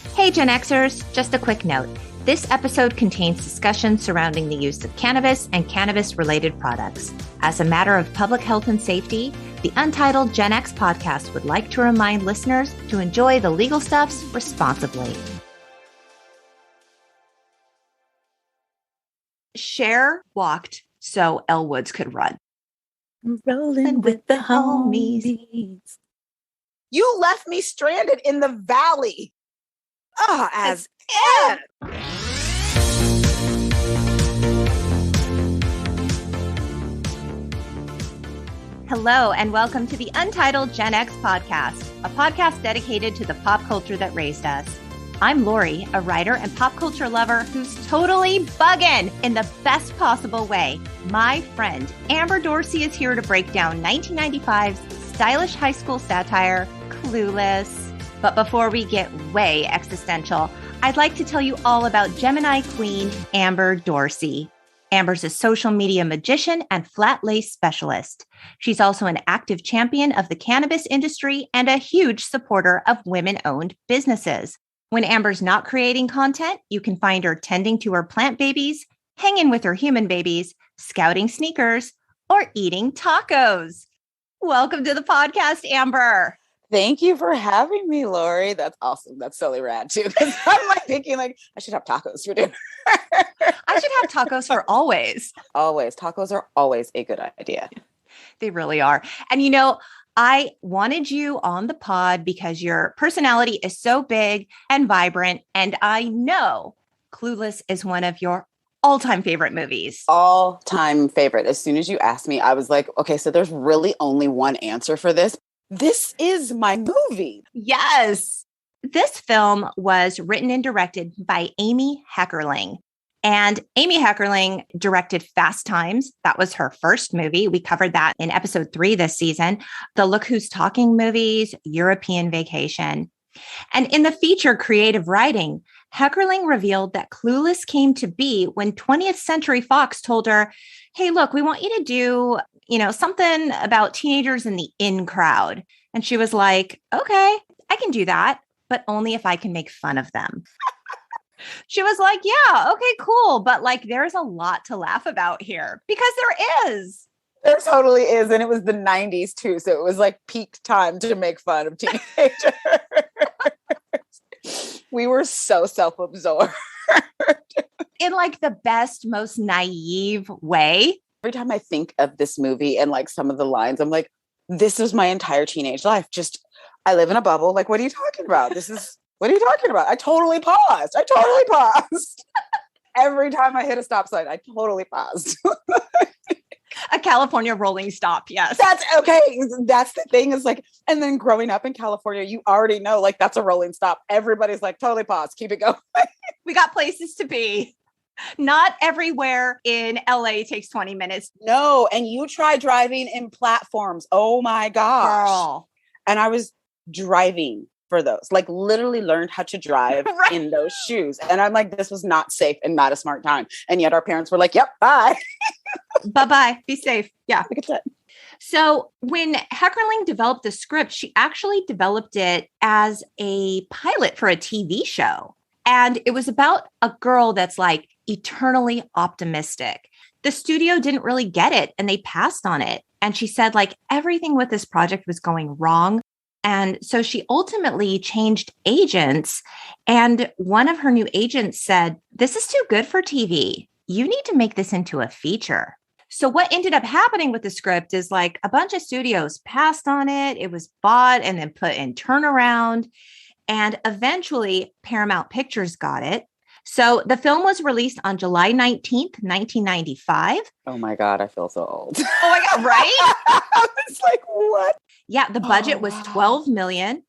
Hey Gen Xers, just a quick note. This episode contains discussion surrounding the use of cannabis and cannabis-related products. As a matter of public health and safety, the Untitled Gen X podcast would like to remind listeners to enjoy the legal stuffs responsibly. Cher walked so Elle Woods could run. Rolling with the homies. You left me stranded in the valley. As if. Hello, and welcome to the Untitled Gen X podcast, a podcast dedicated to the pop culture that raised us. I'm Lori, a writer and pop culture lover who's totally buggin' in the best possible way. My friend Amber Dorsey is here to break down 1995's stylish high school satire, Clueless. But before we get way existential, I'd like to tell you all about Gemini Queen Amber Dorsey. Amber's a social media magician and flatlay specialist. She's also an active champion of the cannabis industry and a huge supporter of women-owned businesses. When Amber's not creating content, you can find her tending to her plant babies, hanging with her human babies, scouting sneakers, or eating tacos. Welcome to the podcast, Amber. Thank you for having me, Lori. That's awesome. That's totally rad too. Because I'm like thinking like I should have tacos for dinner. I should have tacos for always. Always. Tacos are always a good idea. They really are. And you know, I wanted you on the pod because your personality is so big and vibrant. And I know Clueless is one of your all-time favorite movies. All-time favorite. As soon as you asked me, I was like, okay, so there's really only one answer for this. This is my movie. Yes. This film was written and directed by Amy Heckerling. And Amy Heckerling directed Fast Times. That was her first movie. We covered that in episode 3 this season. The Look Who's Talking movies, European Vacation. And in the feature Creative Writing, Heckerling revealed that Clueless came to be when 20th Century Fox told her, hey, look, we want you to do, something about teenagers in the in crowd. And she was like, okay, I can do that, but only if I can make fun of them. She was like, yeah, okay, cool. But like, there's a lot to laugh about here because there is. There totally is. And it was the 90s too. So it was like peak time to make fun of teenagers. We were so self-absorbed. In like the best, most naive way. Every time I think of this movie and like some of the lines, I'm like, this is my entire teenage life. Just, I live in a bubble. Like, what are you talking about? What are you talking about? I totally paused. Every time I hit a stop sign, I totally paused. A California rolling stop. Yes. That's okay. That's the thing is like, and then growing up in California, you already know, like, that's a rolling stop. Everybody's like, totally pause. Keep it going. We got places to be. Not everywhere in LA takes 20 minutes. No. And you try driving in platforms. Oh my gosh. Girl. And I was driving for those, like literally learned how to drive right. In those shoes. And I'm like, this was not safe and not a smart time. And yet our parents were like, yep, bye. Bye-bye. Be safe. Yeah. Look at that. So when Heckerling developed the script, she actually developed it as a pilot for a TV show. And it was about a girl that's like eternally optimistic. The studio didn't really get it and they passed on it. And she said like everything with this project was going wrong. And so she ultimately changed agents. And one of her new agents said, this is too good for TV. You need to make this into a feature. So what ended up happening with the script is like a bunch of studios passed on it. It was bought and then put in turnaround. And eventually Paramount Pictures got it. So the film was released on July 19th, 1995. Oh my God, I feel so old. Oh my God, right? I was like, what? Yeah, the budget was $12 million.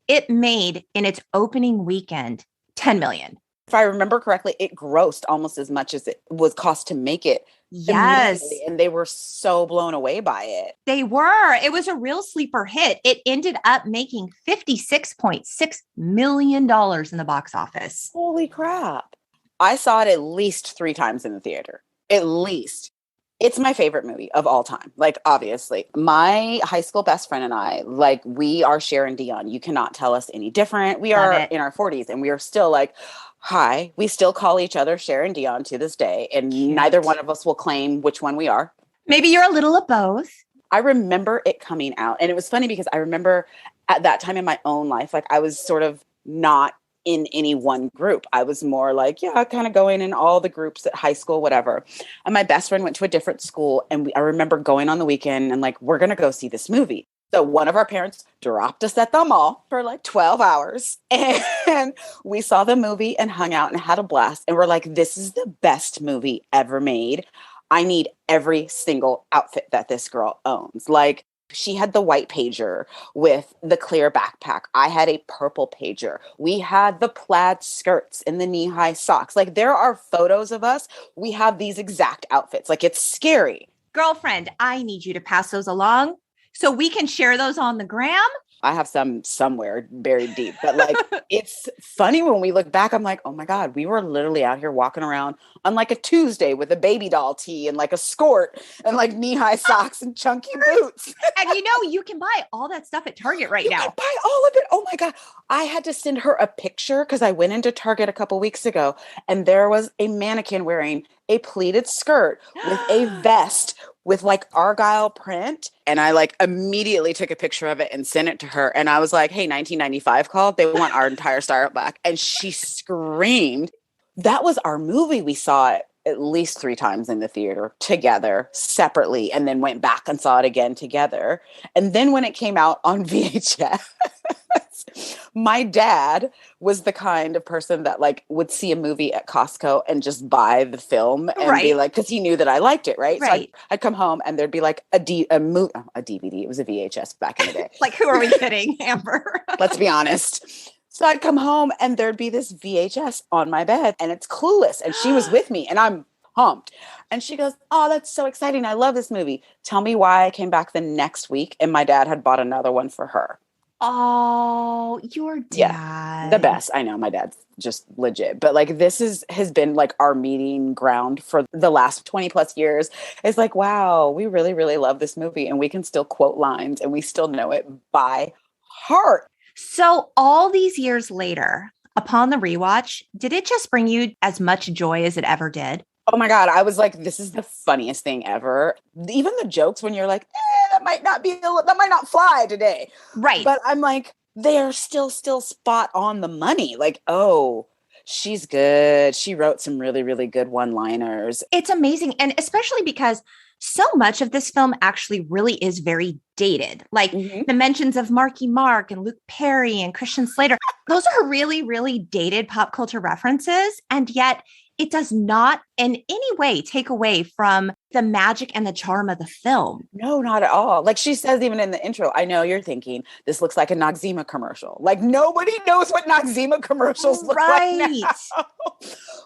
It made in its opening weekend, $10 million. If I remember correctly, it grossed almost as much as it was cost to make it. Yes. And they were so blown away by it. They were. It was a real sleeper hit. It ended up making $56.6 million in the box office. Holy crap. I saw it at least 3 times in the theater. At least. It's my favorite movie of all time. Like, obviously, my high school best friend and I, like, we are Cher and Dion. You cannot tell us any different. We are in our 40s and we are still like, hi. We still call each other Cher and Dion to this day. And neither one of us will claim which one we are. Maybe you're a little of both. I remember it coming out. And it was funny because I remember at that time in my own life, like, I was sort of not in any one group. I was more like, yeah, kind of going in all the groups at high school, whatever. And my best friend went to a different school. And I remember going on the weekend and like, we're going to go see this movie. So one of our parents dropped us at the mall for like 12 hours. And we saw the movie and hung out and had a blast. And we're like, this is the best movie ever made. I need every single outfit that this girl owns. Like, she had the white pager with the clear backpack. I had a purple pager. We had the plaid skirts and the knee-high socks. Like, there are photos of us. We have these exact outfits. Like, it's scary. Girlfriend, I need you to pass those along so we can share those on the gram. I have some somewhere buried deep, but like, it's funny when we look back, I'm like, oh my God, we were literally out here walking around on like a Tuesday with a baby doll tee and like a skirt and like knee-high socks and chunky boots. And you can buy all that stuff at Target right now. You can buy all of it. Oh my God. I had to send her a picture because I went into Target a couple weeks ago and there was a mannequin wearing a pleated skirt with a vest with like Argyle print. And I like immediately took a picture of it and sent it to her. And I was like, hey, 1995 called. They want our entire style back. And she screamed. That was our movie. We saw it at least 3 times in the theater together, separately, and then went back and saw it again together. And then when it came out on VHS, my dad was the kind of person that like would see a movie at Costco and just buy the film and be like, because he knew that I liked it, right? So I'd come home and there'd be like a DVD. It was a VHS back in the day. Like, who are we kidding, Amber? Let's be honest. So I'd come home and there'd be this VHS on my bed and it's Clueless. And she was with me and I'm pumped. And she goes, oh, that's so exciting. I love this movie. Tell me why I came back the next week and my dad had bought another one for her. Oh, your dad. Yeah, the best. I know my dad's just legit. But like, this has been like our meeting ground for the last 20 plus years. It's like, wow, we really, really love this movie and we can still quote lines and we still know it by heart. So all these years later, upon the rewatch, did it just bring you as much joy as it ever did? Oh my God. I was like, this is the funniest thing ever. Even the jokes when you're like, that might not fly today. Right. But I'm like, they're still spot on the money. Like, oh, she's good. She wrote some really, really good one-liners. It's amazing. And especially because so much of this film actually really is very dated. Like the mentions of Marky Mark and Luke Perry and Christian Slater. Those are really, really dated pop culture references. And yet it does not in any way take away from the magic and the charm of the film. No, not at all. Like she says, even in the intro, I know you're thinking this looks like a Noxzema commercial. Like nobody knows what Noxzema commercials look like now.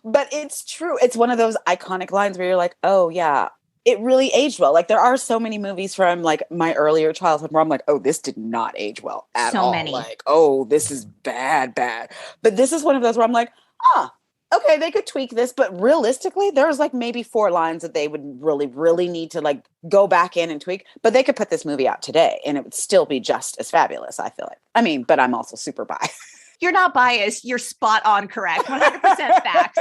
But it's true. It's one of those iconic lines where you're like, oh yeah, it really aged well. Like there are so many movies from like my earlier childhood where I'm like, oh, this did not age well at all. So many. Like, oh, this is bad. But this is one of those where I'm like, okay, they could tweak this, but realistically, there's like maybe 4 lines that they would really, really need to like go back in and tweak, but they could put this movie out today and it would still be just as fabulous, I feel like. I mean, but I'm also super biased. You're not biased. You're spot on correct. 100% facts.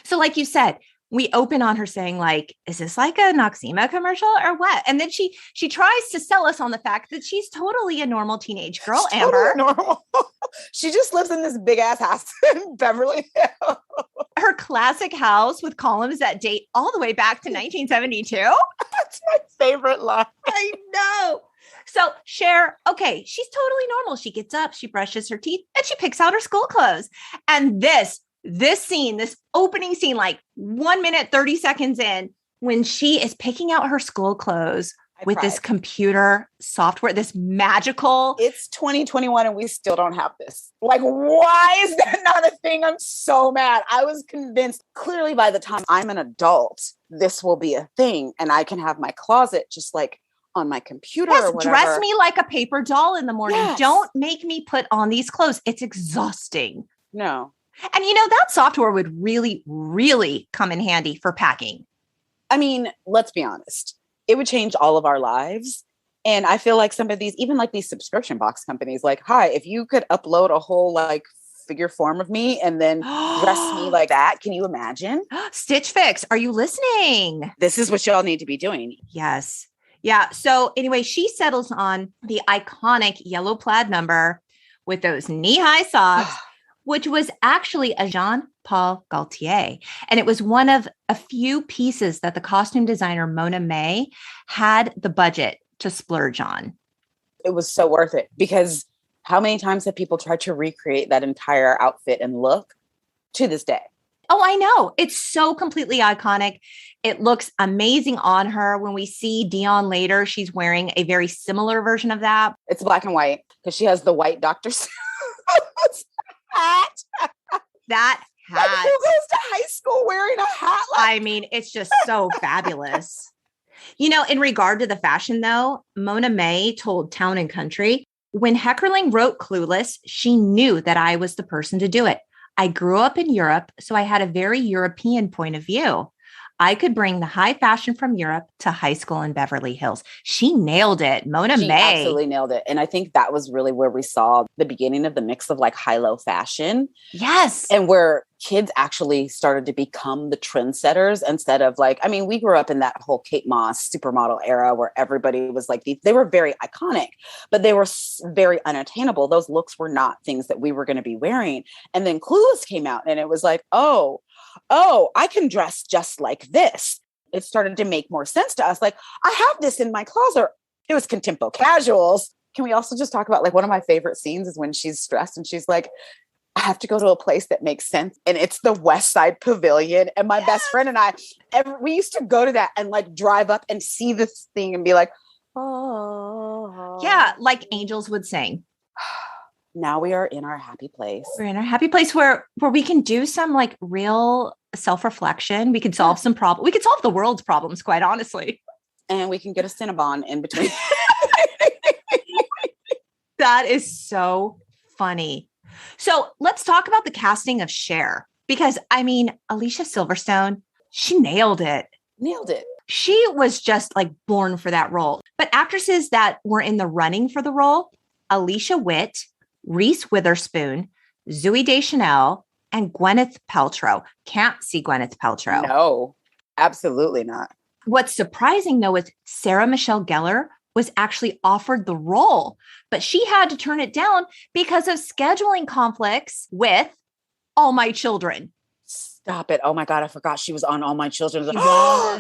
So like you said, we open on her saying like, is this like a Noxzema commercial or what? And then she tries to sell us on the fact that she's totally a normal teenage girl, she's Amber. Totally normal. She just lives in this big ass house in Beverly Hills. Her classic house with columns that date all the way back to 1972. That's my favorite line. I know. So Cher, okay, she's totally normal. She gets up, she brushes her teeth, and she picks out her school clothes. And this scene, this opening scene, like 1 minute, 30 seconds in, when she is picking out her school clothes with this computer software, this magical. It's 2021 and we still don't have this. Like, why is that not a thing? I'm so mad. I was convinced clearly by the time I'm an adult, this will be a thing and I can have my closet just like on my computer or whatever. Dress me like a paper doll in the morning. Yes. Don't make me put on these clothes. It's exhausting. No. And that software would really, really come in handy for packing. I mean, let's be honest. It would change all of our lives. And I feel like some of these, even like these subscription box companies, like, hi, if you could upload a whole like figure form of me and then dress me like that, can you imagine? Stitch Fix, are you listening? This is what y'all need to be doing. Yes. Yeah. So anyway, she settles on the iconic yellow plaid number with those knee-high socks, which was actually a Jean-Paul Gaultier. And it was one of a few pieces that the costume designer Mona May had the budget to splurge on. It was so worth it because how many times have people tried to recreate that entire outfit and look to this day? Oh, I know. It's so completely iconic. It looks amazing on her. When we see Dion later, she's wearing a very similar version of that. It's black and white because she has the white doctor's hat. That hat. Who goes to high school wearing a hat? I mean, it's just so fabulous. You know, in regard to the fashion, though, Mona May told Town and Country, when Heckerling wrote Clueless, she knew that I was the person to do it. I grew up in Europe, so I had a very European point of view. I could bring the high fashion from Europe to high school in Beverly Hills. She nailed it. Mona She May. absolutely nailed it. And I think that was really where we saw the beginning of the mix of like high-low fashion. Yes. And where kids actually started to become the trendsetters instead of like, I mean, we grew up in that whole Kate Moss supermodel era where everybody was like, they were very iconic, but they were very unattainable. Those looks were not things that we were going to be wearing. And then Clueless came out and it was like, oh, I can dress just like this. It started to make more sense to us. Like, I have this in my closet. It was contempo casuals. Can we also just talk about like one of my favorite scenes is when she's stressed and she's like, I have to go to a place that makes sense. And it's the West Side Pavilion. And my best friend and I, we used to go to that and like drive up and see this thing and be like, oh. Yeah, like angels would sing. Now we are in our happy place. We're in our happy place where we can do some like real self-reflection. We can solve some problems. We could solve the world's problems, quite honestly. And we can get a Cinnabon in between. That is so funny. So let's talk about the casting of Cher, because I mean, Alicia Silverstone, she nailed it. Nailed it. She was just like born for that role. But actresses that were in the running for the role, Alicia Witt, Reese Witherspoon, Zooey Deschanel, and Gwyneth Paltrow. Can't see Gwyneth Paltrow. No, absolutely not. What's surprising, though, is Sarah Michelle Gellar was actually offered the role, but she had to turn it down because of scheduling conflicts with All My Children. Stop it. Oh my God. I forgot she was on All My Children.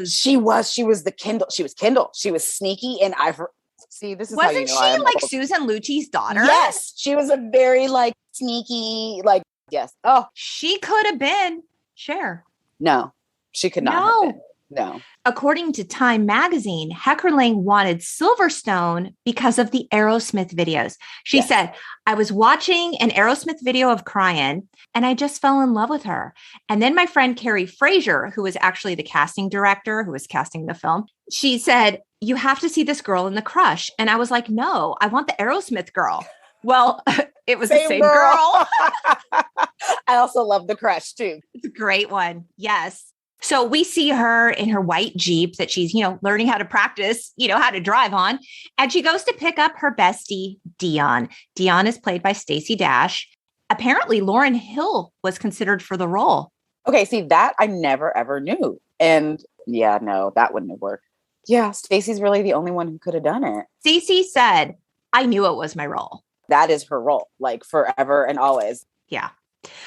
She was. She was the Kindle. She was Kindle. She was sneaky. And see, this is Wasn't how you know she like Susan Lucci's daughter? Yes. She was a very like sneaky, like, yes. Oh, she could have been Cher. no, she could not have been. No. According to Time magazine, Heckerling wanted Silverstone because of the Aerosmith videos. She said, I was watching an Aerosmith video of Crying and I just fell in love with her. And then my friend Carrie Fraser, who was actually the casting director who was casting the film, she said, you have to see this girl in The Crush. And I was like, no, I want the Aerosmith girl. Well, it was the same girl. I also love The Crush too. It's a great one. Yes. So we see her in her white Jeep that she's, learning how to practice, how to drive on. And she goes to pick up her bestie, Dion. Dion is played by Stacey Dash. Apparently, Lauryn Hill was considered for the role. Okay, see, that I never, ever knew. And yeah, no, that wouldn't have worked. Yeah, Stacey's really the only one who could have done it. Stacey said, I knew it was my role. That is her role, like forever and always. Yeah.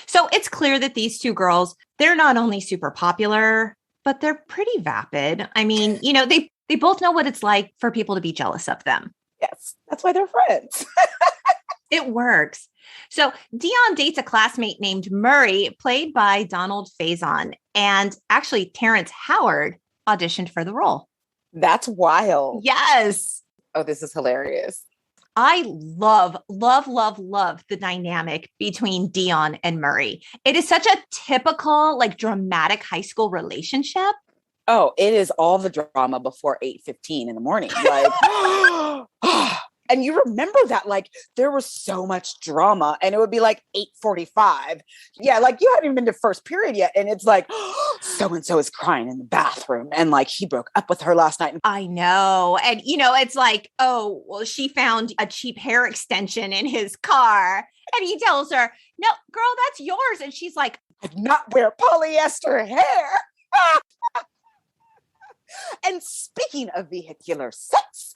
So it's clear that these two girls, they're not only super popular, but they're pretty vapid. I mean, they both know what it's like for people to be jealous of them. Yes, that's why they're friends. It works. So Dion dates a classmate named Murray, played by Donald Faison. And actually, Terrence Howard auditioned for the role. That's wild. Yes. Oh, this is hilarious. I love the dynamic between Dion and Murray. It is such a typical, like, dramatic high school relationship. Oh, it is all the drama before 8:15 in the morning. Like, And you remember that, like, there was so much drama and it would be like 8:45. Yeah, like you hadn't even been to first period yet. And it's like, so-and-so is crying in the bathroom. And like, he broke up with her last night. I know. And, it's like, oh, well, she found a cheap hair extension in his car. And he tells her, no, girl, that's yours. And she's like, I did not wear polyester hair. And speaking of vehicular sex,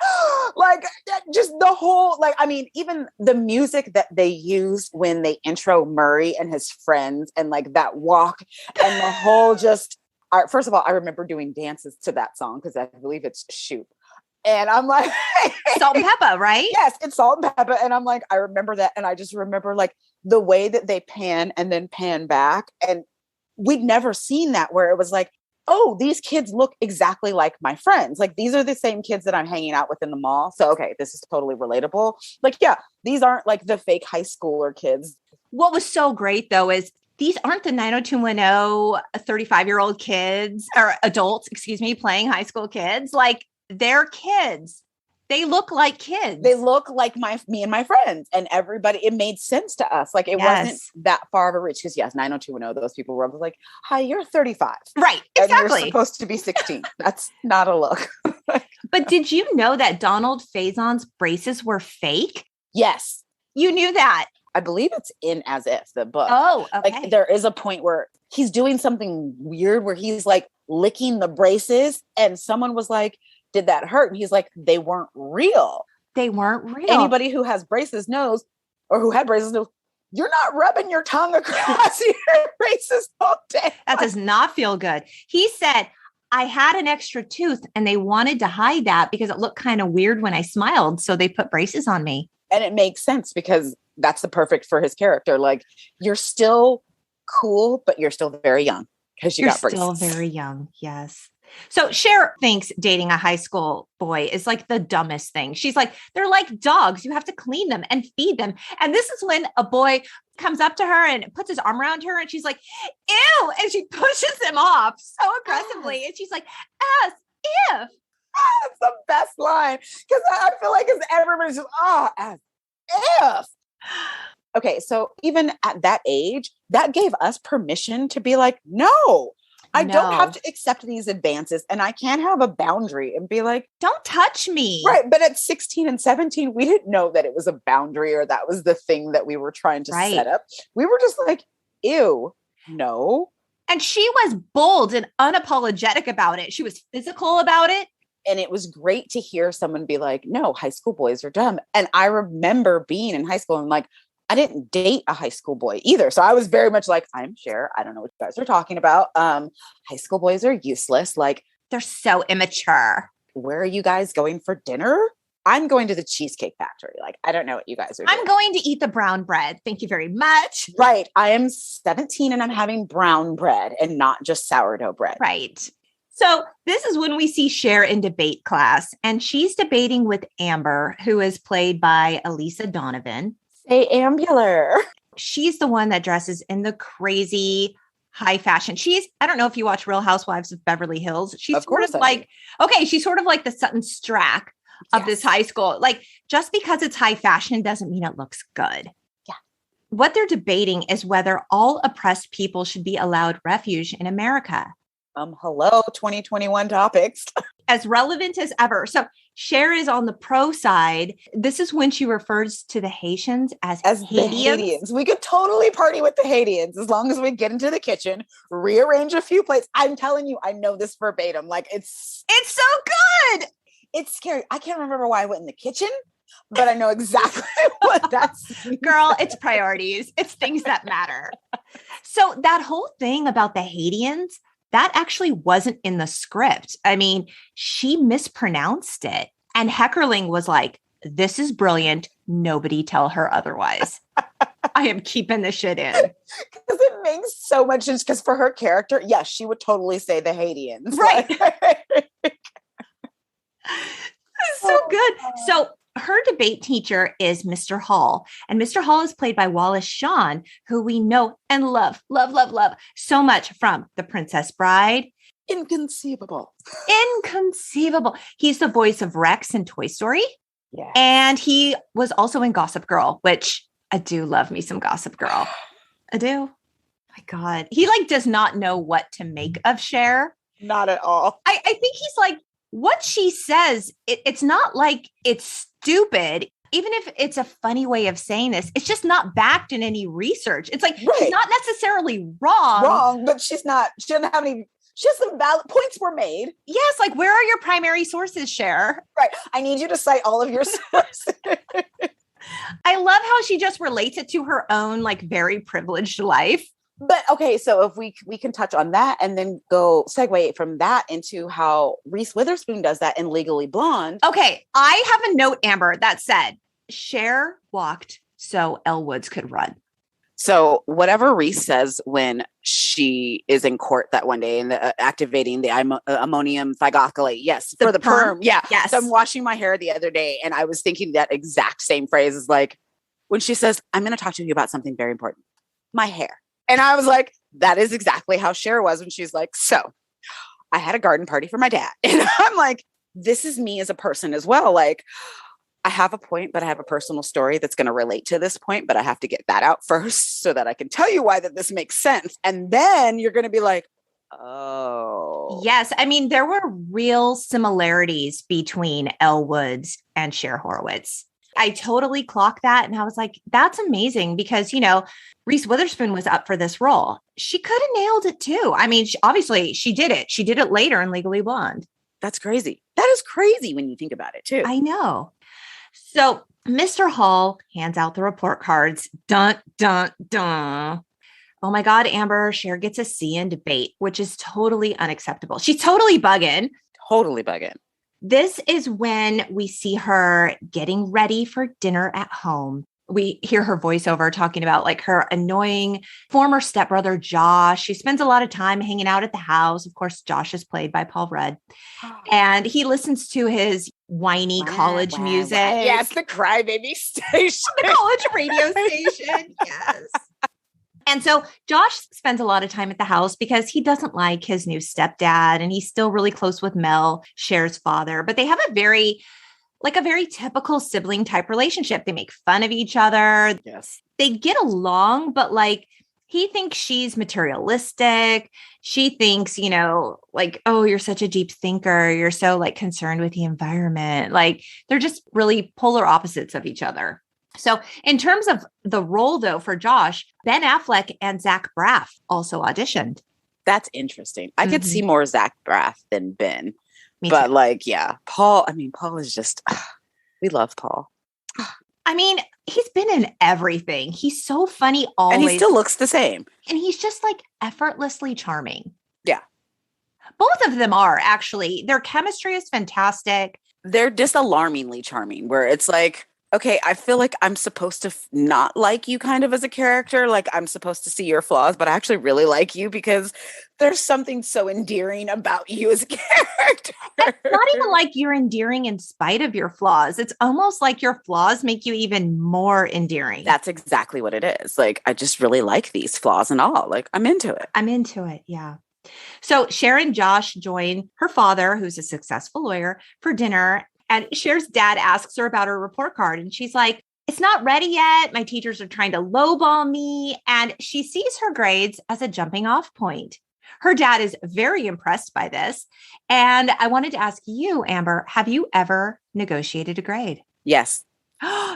like just the whole, like, I mean, even the music that they use when they intro Murray and his friends and like that walk and the whole just, first of all, I remember doing dances to that song because I believe it's Shoot. And I'm like, Salt and Pepper, right? Yes, it's Salt and Pepper. And I'm like, I remember that. And I just remember like the way that they pan and then pan back. And we'd never seen that where it was like, oh, these kids look exactly like my friends. Like, these are the same kids that I'm hanging out with in the mall. So, okay, this is totally relatable. Like, yeah, these aren't like the fake high schooler kids. What was so great, though, is these aren't the 90210 35-year-old kids or adults, playing high school kids. Like, they're kids. They look like kids. They look like me and my friends and everybody. It made sense to us. Like, it wasn't that far of a reach. Because yes, 90210, those people were like, hi, you're 35. Right, exactly. And you're supposed to be 16. That's not a look. But did you know that Donald Faison's braces were fake? Yes. You knew that? I believe it's in As If, the book. Oh, okay. Like, there is a point where he's doing something weird where he's like licking the braces and someone was like, did that hurt? And he's like, they weren't real. They weren't real. Anybody who has braces knows, or who had braces knows, you're not rubbing your tongue across your braces all day. That does not feel good. He said, I had an extra tooth and they wanted to hide that because it looked kind of weird when I smiled. So they put braces on me. And it makes sense because that's the perfect for his character. Like, you're still cool, but you're still very young because you got braces. You're still very young. Yes. So Cher thinks dating a high school boy is like the dumbest thing. She's like, they're like dogs. You have to clean them and feed them. And this is when a boy comes up to her and puts his arm around her and she's like, ew. And she pushes him off so aggressively. And she's like, as if. That's the best line. Because I feel like everybody's just, as if. Okay, so even at that age, that gave us permission to be like, no. I don't have to accept these advances and I can't have a boundary and be like, don't touch me. Right. But at 16 and 17, we didn't know that it was a boundary or that was the thing that we were trying to set up. We were just like, ew, no. And she was bold and unapologetic about it. She was physical about it. And it was great to hear someone be like, no, high school boys are dumb. And I remember being in high school and like, I didn't date a high school boy either. So I was very much like, I'm Cher. I don't know what you guys are talking about. High school boys are useless. Like, they're so immature. Where are you guys going for dinner? I'm going to the Cheesecake Factory. Like, I don't know what you guys are doing. I'm going to eat the brown bread. Thank you very much. Right. I am 17 and I'm having brown bread and not just sourdough bread. Right. So this is when we see Cher in debate class and she's debating with Amber, who is played by Elisa Donovan. Say Ambular. She's the one that dresses in the crazy high fashion. I don't know if you watch Real Housewives of Beverly Hills. She's sort of like the Sutton Strack of this high school. Like, just because it's high fashion doesn't mean it looks good. Yeah. What they're debating is whether all oppressed people should be allowed refuge in America. Hello, 2021 topics. As relevant as ever. So Cher is on the pro side. This is when she refers to the Haitians as Haitians. The Haitians. We could totally party with the Haitians as long as we get into the kitchen, rearrange a few plates. I'm telling you, I know this verbatim. Like, it's so good. It's scary. I can't remember why I went in the kitchen, but I know exactly what that's. Girl, it's priorities. It's things that matter. So that whole thing about the Haitians, that actually wasn't in the script. I mean, she mispronounced it. And Heckerling was like, this is brilliant. Nobody tell her otherwise. I am keeping the shit in. Because it makes so much sense. Because for her character, yes, she would totally say the Haitians. Right. So good. So her debate teacher is Mr. Hall. And Mr. Hall is played by Wallace Shawn, who we know and love so much from The Princess Bride. Inconceivable. He's the voice of Rex in Toy Story. Yeah. And he was also in Gossip Girl, which I do love me some Gossip Girl. I do. My God. He like does not know what to make of Cher. Not at all. I think he's like, what she says, it's not like it's stupid. Even if it's a funny way of saying this, it's just not backed in any research. It's like, she's not necessarily wrong. But she doesn't have any, she has some valid points were made. Yes. Like, where are your primary sources, Cher? Right. I need you to cite all of your sources. I love how she just relates it to her own, like, very privileged life. But okay, so if we can touch on that and then go segue from that into how Reese Witherspoon does that in Legally Blonde. Okay, I have a note, Amber, that said, Cher walked so Elle Woods could run. So whatever Reese says when she is in court that one day and activating the ammonium thioglycolate, yes, for the perm. Yeah. Yes. So I'm washing my hair the other day and I was thinking that exact same phrase is like when she says, I'm going to talk to you about something very important, my hair. And I was like, that is exactly how Cher was when she's like, so I had a garden party for my dad. And I'm like, this is me as a person as well. Like, I have a point, but I have a personal story that's going to relate to this point, but I have to get that out first so that I can tell you why that this makes sense. And then you're going to be like, oh. Yes. I mean, there were real similarities between Elle Woods and Cher Horowitz. I totally clocked that. And I was like, that's amazing because, you know, Reese Witherspoon was up for this role. She could have nailed it too. I mean, obviously she did it. She did it later in Legally Blonde. That's crazy. That is crazy when you think about it too. I know. So Mr. Hall hands out the report cards. Dun, dun, dun. Oh my God, Amber, Cher gets a C in debate, which is totally unacceptable. She's totally bugging. Totally bugging. This is when we see her getting ready for dinner at home. We hear her voiceover talking about like her annoying former stepbrother, Josh. She spends a lot of time hanging out at the house. Of course, Josh is played by Paul Rudd. And he listens to his whiny college music. Yes, the crybaby station. The college radio station. Yes. And so Josh spends a lot of time at the house because he doesn't like his new stepdad and he's still really close with Mel, Cher's father, but they have a very typical sibling type relationship. They make fun of each other. Yes. They get along, but like he thinks she's materialistic. She thinks, you know, like, oh, you're such a deep thinker. You're so like concerned with the environment. Like they're just really polar opposites of each other. So in terms of the role, though, for Josh, Ben Affleck and Zach Braff also auditioned. That's interesting. I could see more Zach Braff than Ben. Me but too. like, yeah, Paul is just, we love Paul. I mean, he's been in everything. He's so funny always. And he still looks the same. And he's just like effortlessly charming. Yeah. Both of them are actually. Their chemistry is fantastic. They're just alarmingly charming where it's like, okay, I feel like I'm supposed to not like you kind of as a character. Like I'm supposed to see your flaws, but I actually really like you because there's something so endearing about you as a character. It's not even like you're endearing in spite of your flaws. It's almost like your flaws make you even more endearing. That's exactly what it is. Like, I just really like these flaws and all. Like, I'm into it. I'm into it. Yeah. So Cher and Josh join her father, who's a successful lawyer, for dinner. And Cher's dad asks her about her report card. And she's like, it's not ready yet. My teachers are trying to lowball me. And she sees her grades as a jumping off point. Her dad is very impressed by this. And I wanted to ask you, Amber, have you ever negotiated a grade? Yes.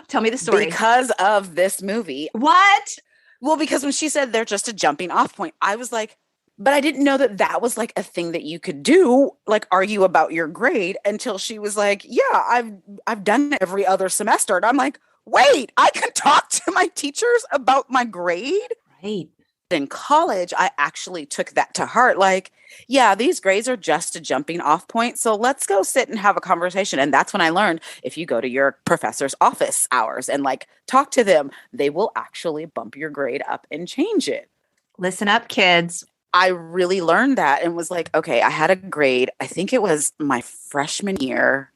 Tell me the story. Because of this movie. What? Well, because when she said they're just a jumping off point, I was like, but I didn't know that that was like a thing that you could do, like argue about your grade, until she was like, yeah, I've done it every other semester. And I'm like, wait, I can talk to my teachers about my grade? Right. In college, I actually took that to heart. Like, yeah, these grades are just a jumping off point. So let's go sit and have a conversation. And that's when I learned if you go to your professor's office hours and like talk to them, they will actually bump your grade up and change it. Listen up, kids. I really learned that and was like, okay, I had a grade. I think it was my freshman year.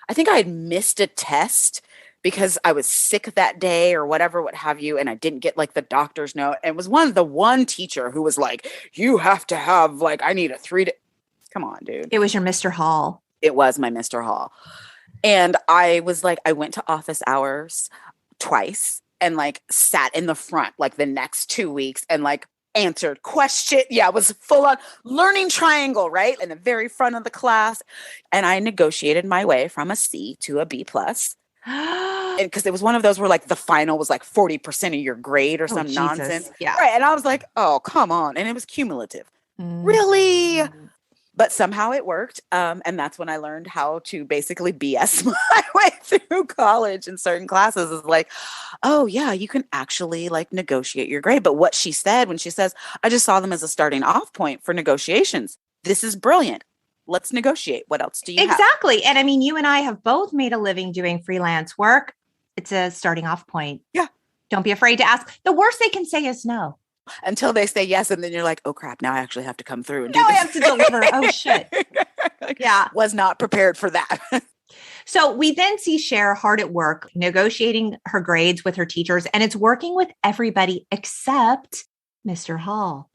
I think I had missed a test because I was sick that day or whatever, what have you. And I didn't get like the doctor's note. And it was one teacher who was like, you have to have like, I need a 3 day. Come on, dude. It was your Mr. Hall. It was my Mr. Hall. And I was like, I went to office hours twice and like sat in the front like the next 2 weeks and like answered question. Yeah, it was full on learning triangle, right? In the very front of the class. And I negotiated my way from a C to a B plus. Because it was one of those where like the final was like 40% of your grade or some nonsense. Yeah. Right. And I was like, oh, come on. And it was cumulative. Really? But somehow it worked. And that's when I learned how to basically BS my way through college in certain classes is like, oh yeah, you can actually like negotiate your grade. But what she said when she says, I just saw them as a starting off point for negotiations. This is brilliant. Let's negotiate. What else do you have? Exactly. And I mean, you and I have both made a living doing freelance work. It's a starting off point. Yeah. Don't be afraid to ask. The worst they can say is no. Until they say yes. And then you're like, oh crap, now I actually have to come through and now do this. I have to deliver. Oh shit. Like, yeah. Was not prepared for that. So we then see Cher hard at work, negotiating her grades with her teachers, and it's working with everybody except Mr. Hall.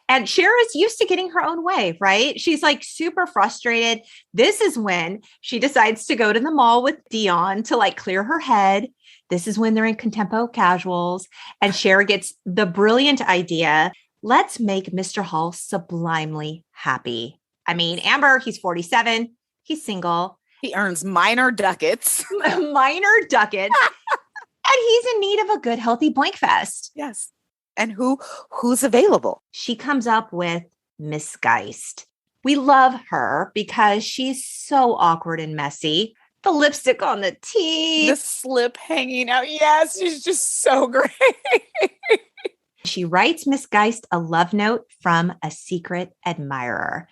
And Cher is used to getting her own way, right? She's like super frustrated. This is when she decides to go to the mall with Dion to like clear her head. This is when they're in Contempo Casuals and Cher gets the brilliant idea. Let's make Mr. Hall sublimely happy. I mean, Amber, he's 47. He's single. He earns minor ducats. Minor ducats. And he's in need of a good, healthy boink fest. Yes. And who's available? She comes up with Miss Geist. We love her because she's so awkward and messy. The lipstick on the teeth. The slip hanging out. Yes, she's just so great. She writes Miss Geist a love note from a secret admirer.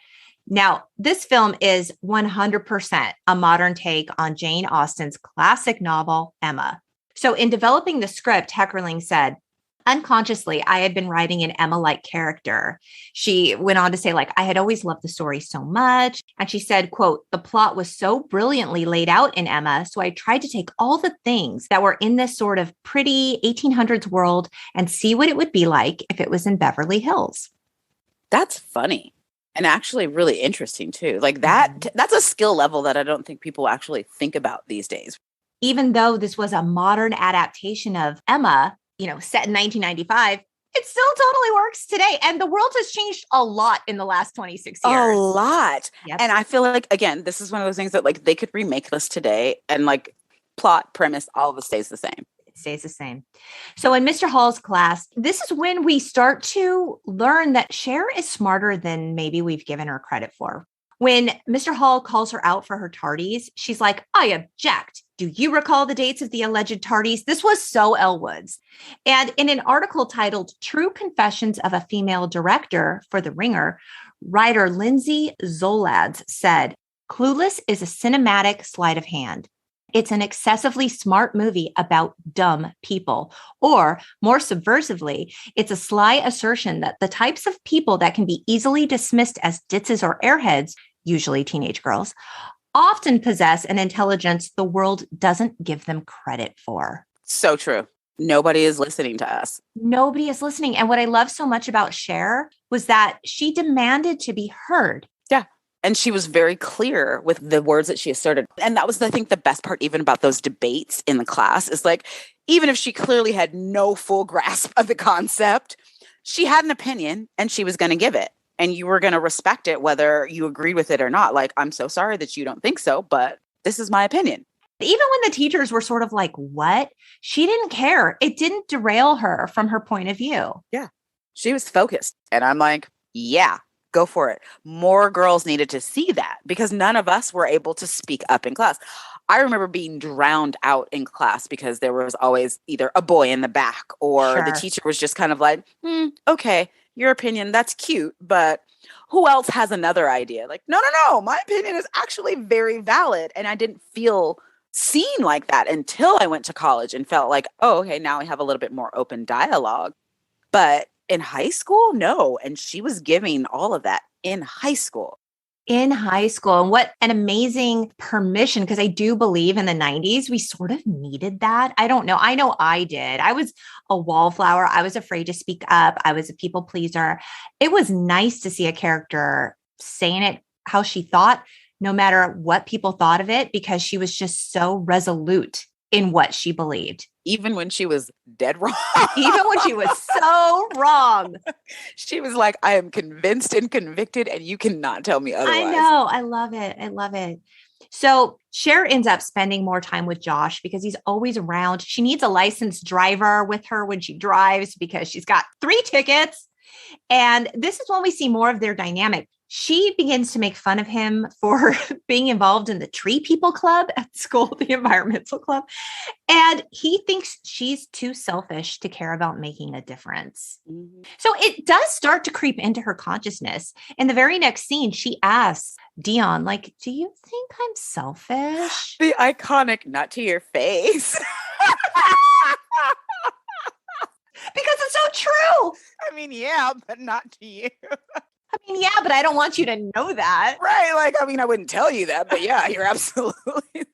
Now, this film is 100% a modern take on Jane Austen's classic novel, Emma. So in developing the script, Heckerling said, unconsciously, I had been writing an Emma-like character. She went on to say, like, I had always loved the story so much. And she said, quote, the plot was so brilliantly laid out in Emma. So I tried to take all the things that were in this sort of pretty 1800s world and see what it would be like if it was in Beverly Hills. That's funny. And actually really interesting too. Like that's a skill level that I don't think people actually think about these days. Even though this was a modern adaptation of Emma, set in 1995, it still totally works today. And the world has changed a lot in the last 26 years. A lot. Yep. And I feel like, again, this is one of those things that like they could remake this today and like plot, premise, all of it stays the same. It stays the same. So in Mr. Hall's class, this is when we start to learn that Cher is smarter than maybe we've given her credit for. When Mr. Hall calls her out for her tardies, she's like, I object. Do you recall the dates of the alleged tardies? This was so Elle Woods. And in an article titled True Confessions of a Female Director for The Ringer, writer Lindsay Zolads said, Clueless is a cinematic sleight of hand. It's an excessively smart movie about dumb people. Or more subversively, it's a sly assertion that the types of people that can be easily dismissed as ditzes or airheads, usually teenage girls, often possess an intelligence the world doesn't give them credit for. So true. Nobody is listening to us. Nobody is listening. And what I love so much about Cher was that she demanded to be heard. Yeah. And she was very clear with the words that she asserted. And that was, I think, the best part even about those debates in the class is like, even if she clearly had no full grasp of the concept, she had an opinion and she was going to give it. And you were going to respect it, whether you agreed with it or not. Like, I'm so sorry that you don't think so, but this is my opinion. Even when the teachers were sort of like, what? She didn't care. It didn't derail her from her point of view. Yeah. She was focused. And I'm like, yeah, go for it. More girls needed to see that because none of us were able to speak up in class. I remember being drowned out in class because there was always either a boy in the back or the teacher was just kind of like, okay, your opinion, that's cute, but who else has another idea? Like, no, my opinion is actually very valid. And I didn't feel seen like that until I went to college and felt like, oh, okay, now we have a little bit more open dialogue. But in high school, no. And she was giving all of that in high school. In high school. And what an amazing permission, because I do believe in the 90s, we sort of needed that. I don't know. I know I did. I was a wallflower. I was afraid to speak up. I was a people pleaser. It was nice to see a character saying it how she thought, no matter what people thought of it, because she was just so resolute in what she believed. Even when she was dead wrong. Even when she was so wrong. She was like, I am convinced and convicted, and you cannot tell me otherwise. I know. I love it. I love it. So Cher ends up spending more time with Josh because he's always around. She needs a licensed driver with her when she drives because she's got 3 tickets. And this is when we see more of their dynamic. She begins to make fun of him for being involved in the Tree People Club at school, the environmental club. And he thinks she's too selfish to care about making a difference. Mm-hmm. So it does start to creep into her consciousness. In the very next scene, she asks Dion, like, do you think I'm selfish? The iconic, not to your face. Because it's so true. I mean, yeah, but not to you. I mean, yeah, but I don't want you to know that. Right. Like, I mean, I wouldn't tell you that, but yeah, you're absolutely.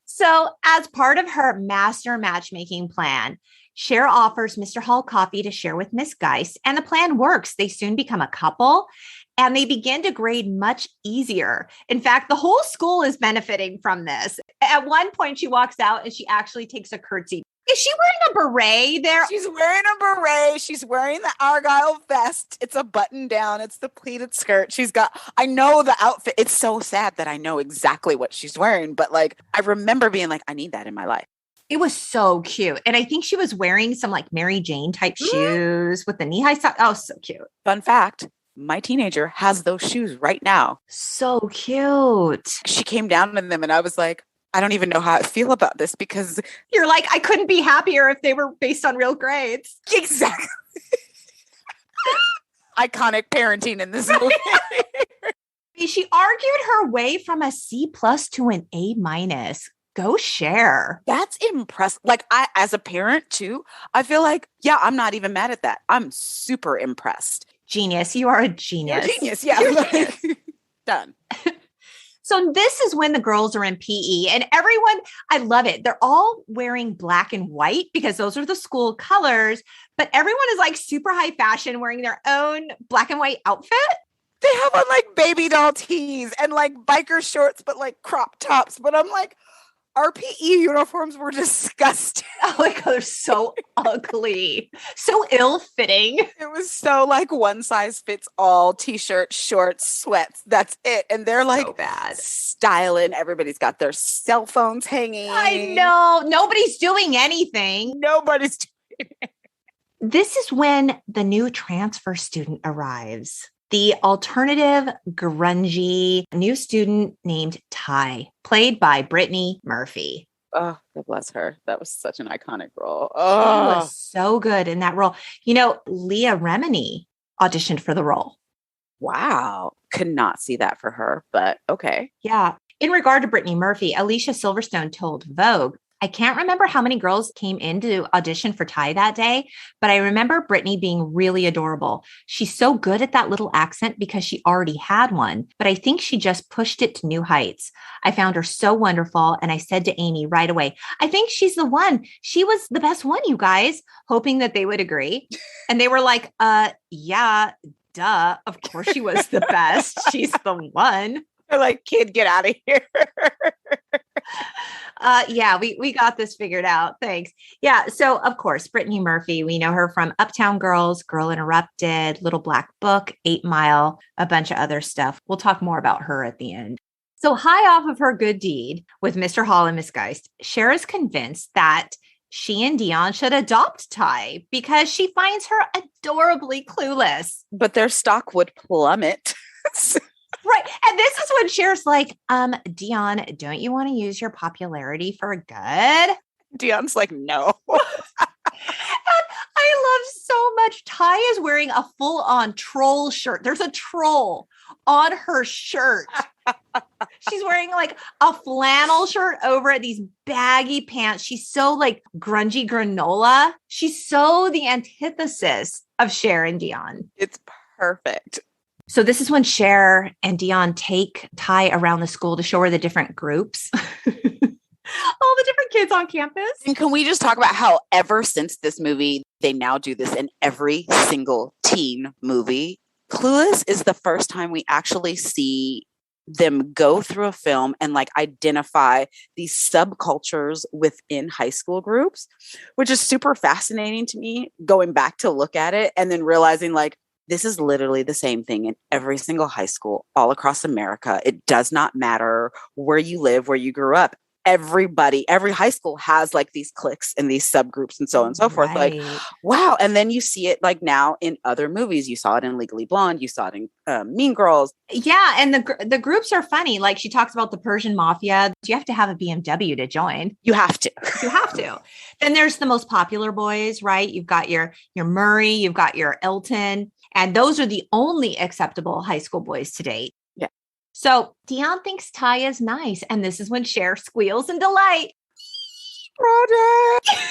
So as part of her master matchmaking plan, Cher offers Mr. Hall coffee to share with Miss Geist, and the plan works. They soon become a couple, and they begin to grade much easier. In fact, the whole school is benefiting from this. At one point, she walks out and she actually takes a curtsy. Is she wearing a beret there? She's wearing a beret. She's wearing the Argyle vest. It's a button down. It's the pleated skirt. I know the outfit. It's so sad that I know exactly what she's wearing. But like, I remember being like, I need that in my life. It was so cute. And I think she was wearing some like Mary Jane type shoes with the knee-high socks. Oh, so cute. Fun fact. My teenager has those shoes right now. So cute. She came down in them and I was like, I don't even know how I feel about this because you're like, I couldn't be happier if they were based on real grades. Exactly. Iconic parenting in this movie. She argued her way from a C+ to an A-. Go Cher. That's impressive. Like as a parent too, I feel like, yeah, I'm not even mad at that. I'm super impressed. Genius. You are a genius. You're a genius. Yeah. Like, done. So this is when the girls are in PE and everyone, I love it. They're all wearing black and white because those are the school colors, but everyone is like super high fashion wearing their own black and white outfit. They have on like baby doll tees and like biker shorts, but like crop tops. But I'm like, our PE uniforms were disgusting. Oh my God, they're so ugly. So ill-fitting. It was so like one size fits all, t-shirt, shorts, sweats. That's it. And they're like so bad. Styling. Everybody's got their cell phones hanging. I know. Nobody's doing anything. Nobody's doing it. This is when the new transfer student arrives. The alternative, grungy new student named Ty, played by Brittany Murphy. Oh, God bless her. That was such an iconic role. Oh, she was so good in that role. You know, Leah Remini auditioned for the role. Wow. Could not see that for her, but okay. Yeah. In regard to Brittany Murphy, Alicia Silverstone told Vogue, I can't remember how many girls came in to audition for Ty that day, but I remember Brittany being really adorable. She's so good at that little accent because she already had one, but I think she just pushed it to new heights. I found her so wonderful, and I said to Amy right away, I think she's the one. She was the best one, you guys, hoping that they would agree. And they were like, yeah, duh. Of course she was the best. She's the one. They're like, kid, get out of here. Yeah, we got this figured out. Thanks. Yeah. So of course, Brittany Murphy, we know her from Uptown Girls, Girl Interrupted, Little Black Book, 8 Mile, a bunch of other stuff. We'll talk more about her at the end. So high off of her good deed with Mr. Hall and Miss Geist, Cher is convinced that she and Dion should adopt Ty because she finds her adorably clueless. But their stock would plummet. Right. And this is when Cher's like, Dion, don't you want to use your popularity for good? Dion's like, no. And I love so much. Ty is wearing a full-on troll shirt. There's a troll on her shirt. She's wearing like a flannel shirt over it, these baggy pants. She's so like grungy granola. She's so the antithesis of Cher and Dion. It's perfect. So this is when Cher and Dion take Ty around the school to show her the different groups. All the different kids on campus. And can we just talk about how ever since this movie, they now do this in every single teen movie. Clueless is the first time we actually see them go through a film and like identify these subcultures within high school groups, which is super fascinating to me, going back to look at it and then realizing like, this is literally the same thing in every single high school all across America. It does not matter where you live, where you grew up. Everybody, every high school has like these cliques and these subgroups and so on and so forth. Like, wow. And then you see it like now in other movies. You saw it in Legally Blonde. You saw it in Mean Girls. Yeah. And the groups are funny. Like she talks about the Persian mafia. You have to have a BMW to join. You have to. You have to. Then there's the most popular boys, right? You've got your Murray, you've got your Elton. And those are the only acceptable high school boys to date. Yeah. So Dion thinks Ty is nice. And this is when Cher squeals in delight. Project.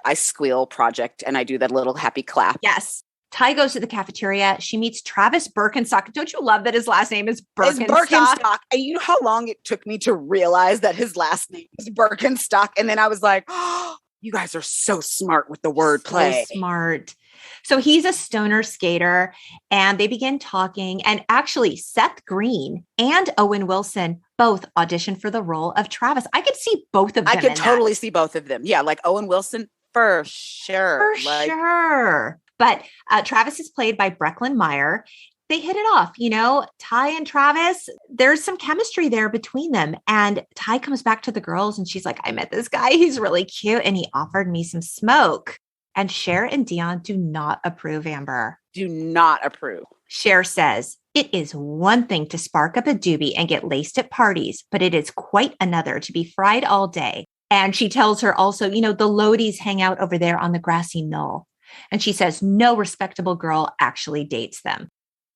I squeal project and I do that little happy clap. Yes. Ty goes to the cafeteria. She meets Travis Birkenstock. Don't you love that his last name is Birkenstock? It's Birkenstock. And you know how long it took me to realize that his last name is Birkenstock? And then I was like, oh, you guys are so smart with the wordplay. So smart. So he's a stoner skater and they begin talking. And actually, Seth Green and Owen Wilson both auditioned for the role of Travis. I could see both of them. I could totally see both of them. Yeah, like Owen Wilson for sure. For sure. But Travis is played by Brecklin Meyer. They hit it off, you know, Ty and Travis, there's some chemistry there between them. And Ty comes back to the girls and she's like, I met this guy. He's really cute. And he offered me some smoke. And Cher and Dion do not approve, Amber. Do not approve. Cher says, it is one thing to spark up a doobie and get laced at parties, but it is quite another to be fried all day. And she tells her also, you know, the Lodies hang out over there on the grassy knoll. And she says, no respectable girl actually dates them.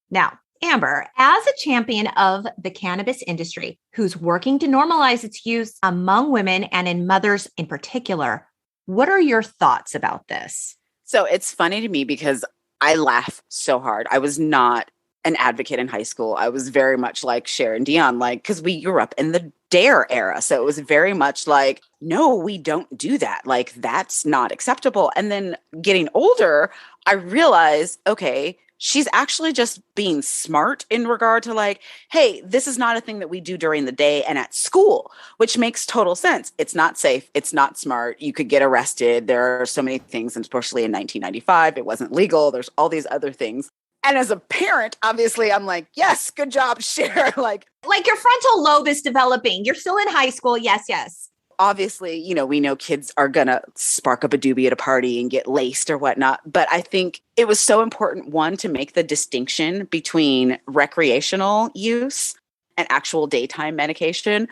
Now, Amber, as a champion of the cannabis industry, who's working to normalize its use among women and in mothers in particular, what are your thoughts about this? So it's funny to me because I laugh so hard. I was not an advocate in high school. I was very much like Cher and Dion, like, because we grew up in the DARE era. So it was very much like, no, we don't do that. Like, that's not acceptable. And then getting older, I realized, okay, she's actually just being smart in regard to like, hey, this is not a thing that we do during the day and at school, which makes total sense. It's not safe. It's not smart. You could get arrested. There are so many things, and especially in 1995, it wasn't legal. There's all these other things. And as a parent, obviously, I'm like, yes, good job, Cher. like your frontal lobe is developing. You're still in high school. Yes, yes. Obviously, you know, we know kids are going to spark up a doobie at a party and get laced or whatnot. But I think it was so important, one, to make the distinction between recreational use and actual daytime medication.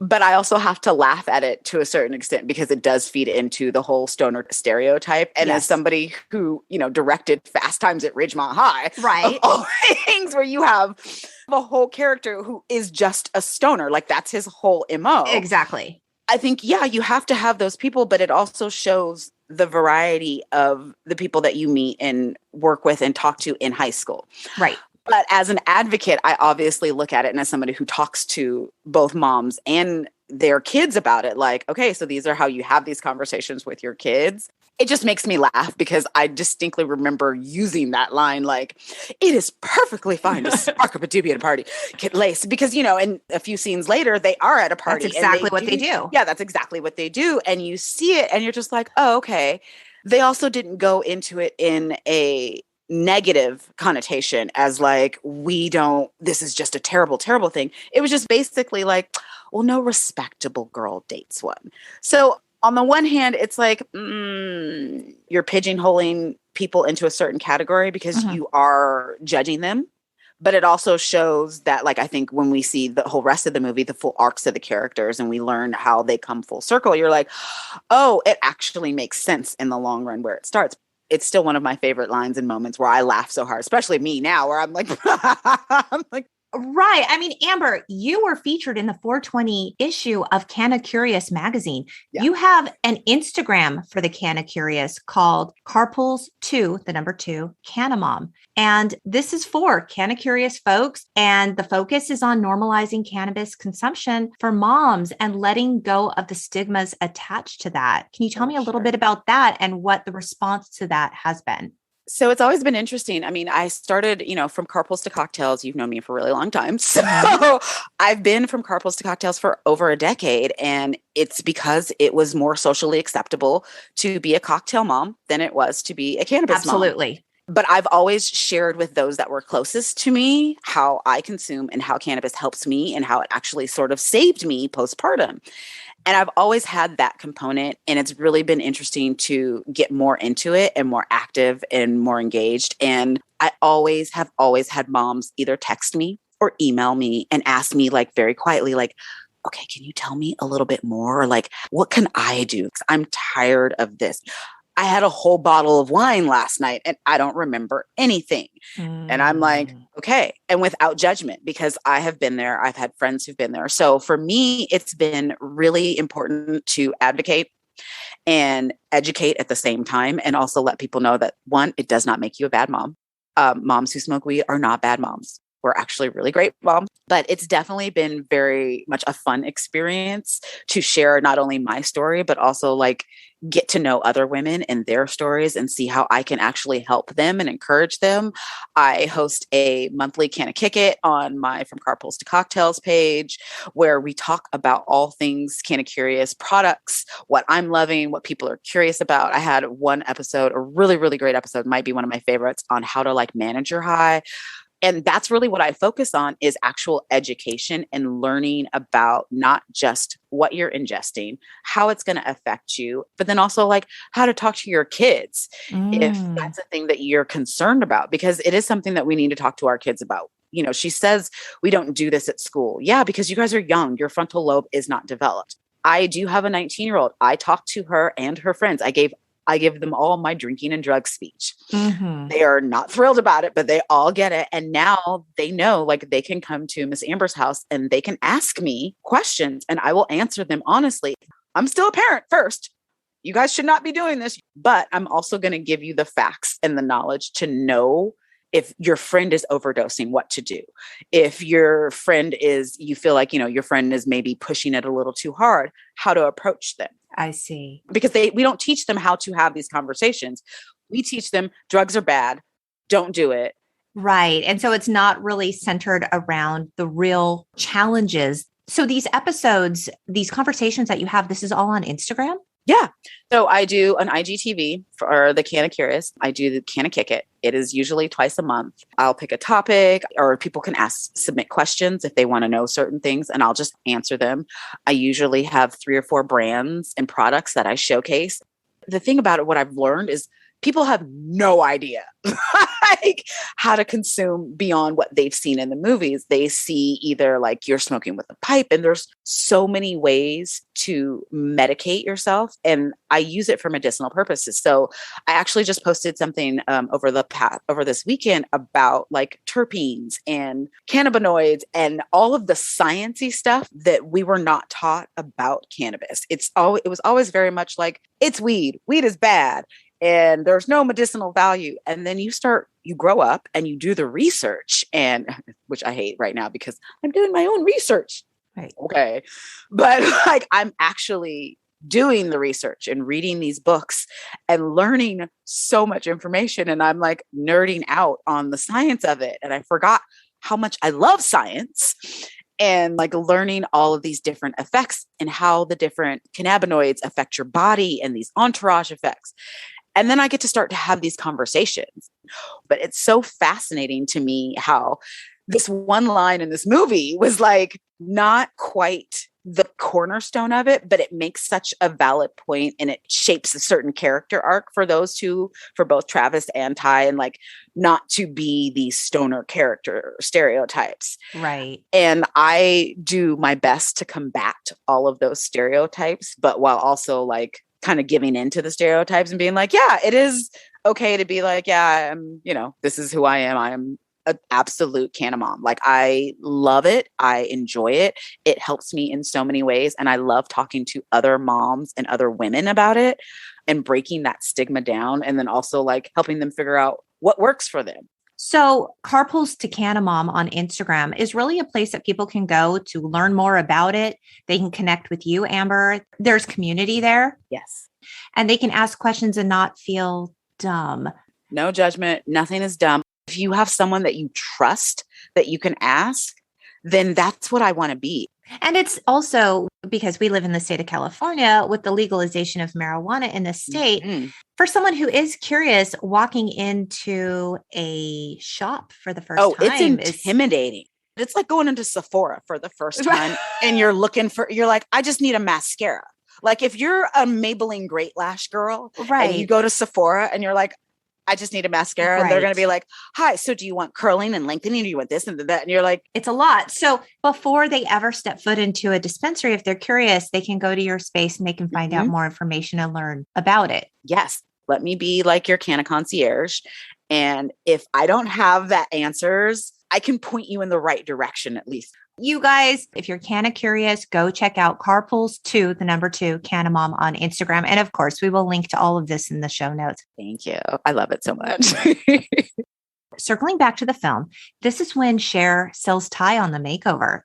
But I also have to laugh at it to a certain extent because it does feed into the whole stoner stereotype. And as somebody who, you know, directed Fast Times at Ridgemont High, right? Of all things where you have a whole character who is just a stoner, like that's his whole MO. Exactly. I think, yeah, you have to have those people, but it also shows the variety of the people that you meet and work with and talk to in high school. Right. But as an advocate, I obviously look at it, and as somebody who talks to both moms and their kids about it, like, okay, so these are how you have these conversations with your kids. It just makes me laugh because I distinctly remember using that line, like, it is perfectly fine to spark up a doobie at a party, get laced. Because, you know, and a few scenes later, they are at a party. That's exactly what they do. Yeah, that's exactly what they do. And you see it and you're just like, oh, okay. They also didn't go into it in a negative connotation as like, this is just a terrible, terrible thing. It was just basically like, well, no respectable girl dates one. So on the one hand, it's like, you're pigeonholing people into a certain category because you are judging them. But it also shows that, like, I think when we see the whole rest of the movie, the full arcs of the characters, and we learn how they come full circle, you're like, oh, it actually makes sense in the long run where it starts. It's still one of my favorite lines and moments where I laugh so hard, especially me now, where I'm like, right. I mean, Amber, you were featured in the 420 issue of Canna Curious magazine. Yeah. You have an Instagram for the Canna Curious called Carpools 2, the number 2, Canna Mom. And this is for Canna Curious folks. And the focus is on normalizing cannabis consumption for moms and letting go of the stigmas attached to that. Can you tell me a little bit about that and what the response to that has been? So it's always been interesting. I mean, I started, from carpools to cocktails. You've known me for a really long time. So I've been from carpools to cocktails for over a decade. And it's because it was more socially acceptable to be a cocktail mom than it was to be a cannabis mom. Absolutely. But I've always shared with those that were closest to me how I consume and how cannabis helps me and how it actually sort of saved me postpartum. And I've always had that component, and it's really been interesting to get more into it and more active and more engaged. And I have always had moms either text me or email me and ask me like very quietly, like, okay, can you tell me a little bit more? Or like, what can I do? 'Cause I'm tired of this. I had a whole bottle of wine last night and I don't remember anything. And I'm like, okay. And without judgment, because I have been there. I've had friends who've been there. So for me, it's been really important to advocate and educate at the same time. And also let people know that, one, it does not make you a bad mom. Moms who smoke weed are not bad moms. We're actually really great moms. But it's definitely been very much a fun experience to share not only my story, but also like get to know other women and their stories and see how I can actually help them and encourage them. I host a monthly Can of Kick It on my From Carpools to Cocktails page, where we talk about all things Can of Curious products, what I'm loving, what people are curious about. I had one episode, a really, really great episode, might be one of my favorites, on how to like manage your high. And that's really what I focus on, is actual education and learning about not just what you're ingesting, how it's going to affect you, but then also like how to talk to your kids if that's a thing that you're concerned about, because it is something that we need to talk to our kids about. She says we don't do this at school. Yeah, because you guys are young. Your frontal lobe is not developed. I do have a 19-year-old. I talk to her and her friends. I give them all my drinking and drug speech. They are not thrilled about it, but they all get it. And now they know, like, they can come to Miss Amber's house and they can ask me questions and I will answer them honestly. I'm still a parent first. You guys should not be doing this, but I'm also going to give you the facts and the knowledge to know if your friend is overdosing, what to do. If your friend you feel like, your friend is maybe pushing it a little too hard, how to approach them. I see. Because we don't teach them how to have these conversations. We teach them drugs are bad. Don't do it. Right. And so it's not really centered around the real challenges. So these episodes, these conversations that you have, this is all on Instagram? Yeah. So I do an IGTV for the Can of Curious. I do the Can of Kick It. It is usually twice a month. I'll pick a topic, or people can submit questions if they want to know certain things, and I'll just answer them. I usually have 3 or 4 brands and products that I showcase. The thing about it, what I've learned is people have no idea like how to consume beyond what they've seen in the movies. They see either like you're smoking with a pipe, and there's so many ways to medicate yourself. And I use it for medicinal purposes. So I actually just posted something over this weekend about like terpenes and cannabinoids and all of the sciencey stuff that we were not taught about cannabis. It was always very much like, it's weed. Weed is bad. And there's no medicinal value. And then you grow up and you do the research, and which I hate right now because I'm doing my own research. Right. Okay. But like, I'm actually doing the research and reading these books and learning so much information. And I'm like nerding out on the science of it. And I forgot how much I love science. And like learning all of these different effects and how the different cannabinoids affect your body and these entourage effects. And then I get to start to have these conversations. But it's so fascinating to me how this one line in this movie was like not quite the cornerstone of it, but it makes such a valid point, and it shapes a certain character arc for both Travis and Ty, and like not to be these stoner character stereotypes. Right. And I do my best to combat all of those stereotypes, but while also like kind of giving into the stereotypes and being like, yeah, it is okay to be like, yeah, this is who I am. I am an absolute canna mom. Like, I love it. I enjoy it. It helps me in so many ways. And I love talking to other moms and other women about it and breaking that stigma down. And then also like helping them figure out what works for them. So Carpools to Canna Mom on Instagram is really a place that people can go to learn more about it. They can connect with you, Amber. There's community there. Yes. And they can ask questions and not feel dumb. No judgment. Nothing is dumb. If you have someone that you trust that you can ask, then that's what I want to be. And it's also because we live in the state of California with the legalization of marijuana in the state. Mm-hmm. For someone who is curious, walking into a shop for the first time. It's intimidating. It's like going into Sephora for the first time and you're like, I just need a mascara. Like if you're a Maybelline Great Lash girl and you go to Sephora and you're like, I just need a mascara. And they're going to be like, hi, so do you want curling and lengthening? Or do you want this and that? And you're like, it's a lot. So before they ever step foot into a dispensary, if they're curious, they can go to your space and they can find out more information and learn about it. Yes. Let me be like your canna concierge. And if I don't have that answers, I can point you in the right direction at least. You guys, if you're canna curious, go check out Carpools2, the number 2, Canna Mom on Instagram. And of course, we will link to all of this in the show notes. Thank you. I love it so much. Circling back to the film, this is when Cher sells Ty on the makeover.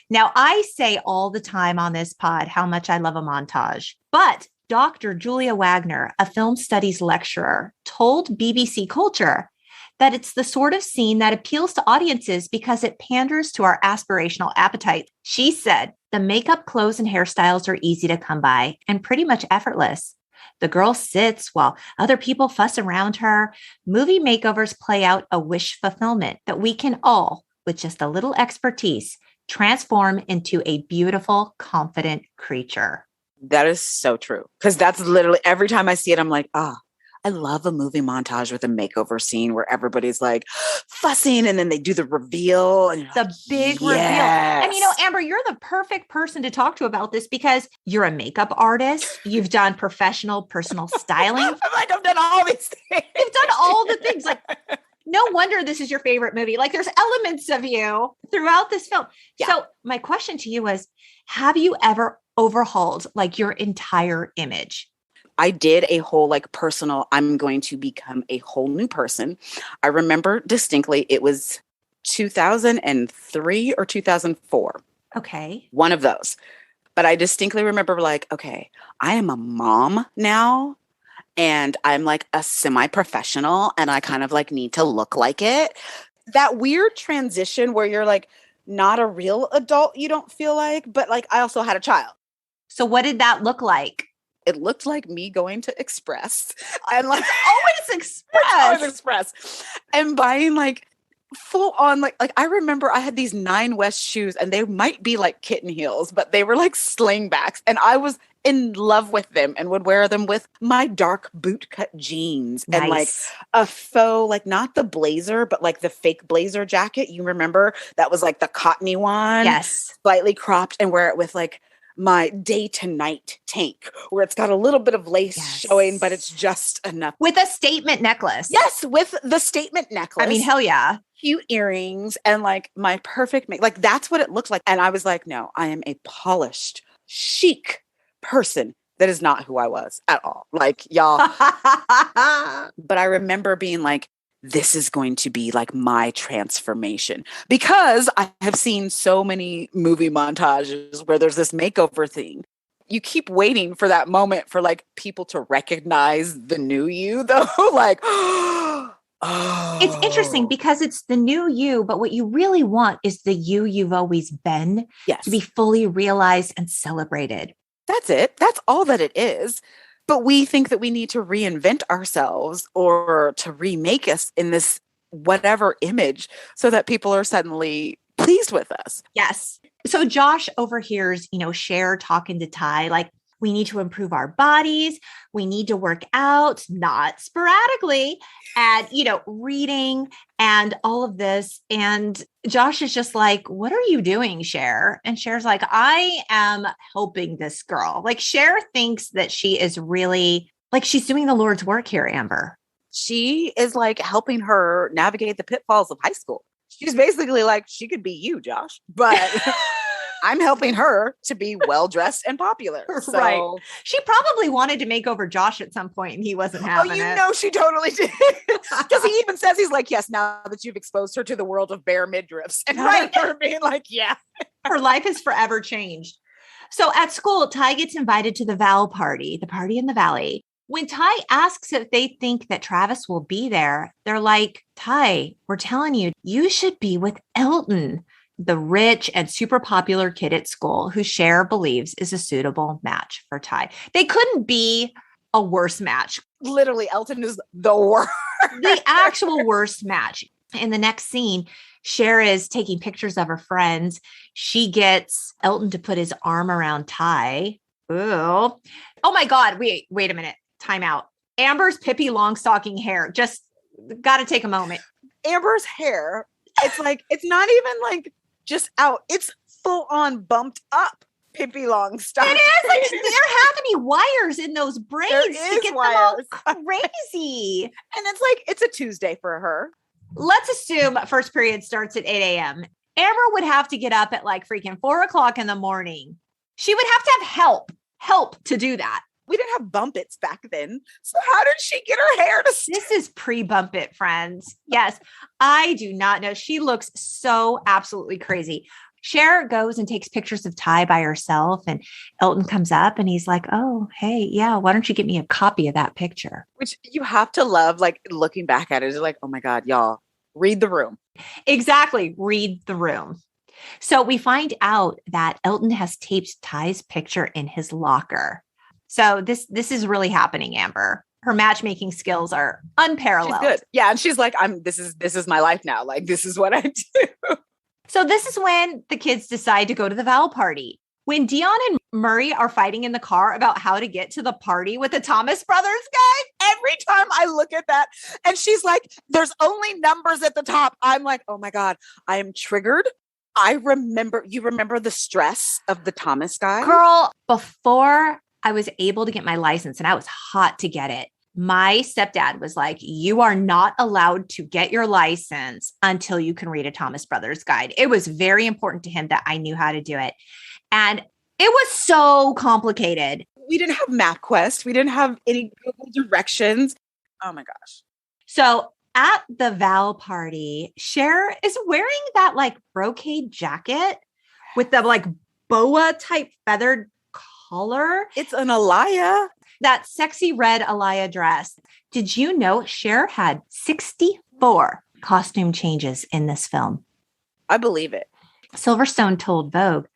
Now, I say all the time on this pod how much I love a montage, but Dr. Julia Wagner, a film studies lecturer, told BBC Culture that it's the sort of scene that appeals to audiences because it panders to our aspirational appetite. She said, the makeup, clothes, and hairstyles are easy to come by and pretty much effortless. The girl sits while other people fuss around her. Movie makeovers play out a wish fulfillment that we can all, with just a little expertise, transform into a beautiful, confident creature. That is so true. Because that's literally every time I see it, I'm like, I love a movie montage with a makeover scene where everybody's like fussing and then they do the reveal. And the big reveal. And Amber, you're the perfect person to talk to about this because you're a makeup artist. You've done professional personal styling. I've done all these things. You've done all the things. Like, no wonder this is your favorite movie. Like there's elements of you throughout this film. Yeah. So my question to you was, have you ever overhauled like your entire image? I did a whole personal, I'm going to become a whole new person. I remember distinctly it was 2003 or 2004. Okay. One of those. But I distinctly remember okay, I am a mom now and I'm a semi-professional and I kind of need to look like it. That weird transition where you're not a real adult, you don't feel but I also had a child. So what did that look like? It looked like me going to Express and always Express and buying full on I remember I had these 9 West shoes and they might be kitten heels, but they were slingbacks and I was in love with them and would wear them with my dark bootcut jeans and a faux not the blazer but the fake blazer jacket. You remember that was the cottony one? Yes. Slightly cropped and wear it with my day to night tank where it's got a little bit of lace showing, but it's just enough. With a statement necklace. Yes, with the statement necklace. I mean, hell yeah. Cute earrings and my perfect that's what it looks like. And I was no, I am a polished, chic person. That is not who I was at all. Y'all. But I remember being this is going to be my transformation because I have seen so many movie montages where there's this makeover thing. You keep waiting for that moment for people to recognize the new you though. Oh. It's interesting because it's the new you, but what you really want is the you've always been to be fully realized and celebrated. That's it. That's all that it is. But we think that we need to reinvent ourselves or to remake us in this whatever image so that people are suddenly pleased with us. Yes. So Josh overhears, Cher talking to Ty, we need to improve our bodies. We need to work out, not sporadically, and, reading and all of this. And Josh is just what are you doing, Cher? And Cher's I am helping this girl. Cher thinks that she is really she's doing the Lord's work here, Amber. She is helping her navigate the pitfalls of high school. She's basically she could be you, Josh, but I'm helping her to be well-dressed and popular. So. Right. She probably wanted to make over Josh at some point and he wasn't having it. Oh, you know she totally did. Because he even says, he's yes, now that you've exposed her to the world of bare midriffs. And her being yeah. Her life has forever changed. So at school, Ty gets invited to the Val party, the party in the Valley. When Ty asks if they think that Travis will be there, they're like, Ty, we're telling you, you should be with Elton, the rich and super popular kid at school who Cher believes is a suitable match for Ty. They couldn't be a worse match. Literally, Elton is the worst. The actual worst match. In the next scene, Cher is taking pictures of her friends. She gets Elton to put his arm around Ty. Ooh. Oh my God. Wait a minute. Time out. Amber's Pippi Longstocking hair. Just got to take a moment. Amber's hair, it's like, it's not even like just out. It's full on bumped up Pippi Longstocking. It is. Like, there have to be wires in those braids to get wires. Them all crazy. And it's like, it's a Tuesday for her. Let's assume first period starts at 8 a.m. Amber would have to get up at like freaking 4 o'clock in the morning. She would have to have help to do that. We didn't have bump its back then. So how did she get her hair to This is pre-bump it, friends. Yes, I do not know. She looks so absolutely crazy. Cher goes and takes pictures of Ty by herself, and Elton comes up and he's like, oh, hey, yeah, why don't you get me a copy of that picture? Which you have to love, like looking back at it, it's like, oh my God, y'all, read the room. Exactly. Read the room. So we find out that Elton has taped Ty's picture in his locker. So this is really happening, Amber. Her matchmaking skills are unparalleled. She's good. Yeah. And she's like, this is my life now. Like, this is what I do. So this is when the kids decide to go to the Val party. When Dion and Murray are fighting in the car about how to get to the party with the Thomas Brothers guy. Every time I look at that and she's like, there's only numbers at the top. I'm like, oh my God, I am triggered. You remember the stress of the Thomas guy? Girl, before I was able to get my license and I was hot to get it, my stepdad was like, you are not allowed to get your license until you can read a Thomas Brothers guide. It was very important to him that I knew how to do it. And it was so complicated. We didn't have MapQuest. We didn't have any Google directions. Oh my gosh. So at the Val party, Cher is wearing that like brocade jacket with the like boa type feathered collar. It's an Alaya. That sexy red Alaya dress. Did you know Cher had 64 costume changes in this film? I believe it. Silverstone told Vogue,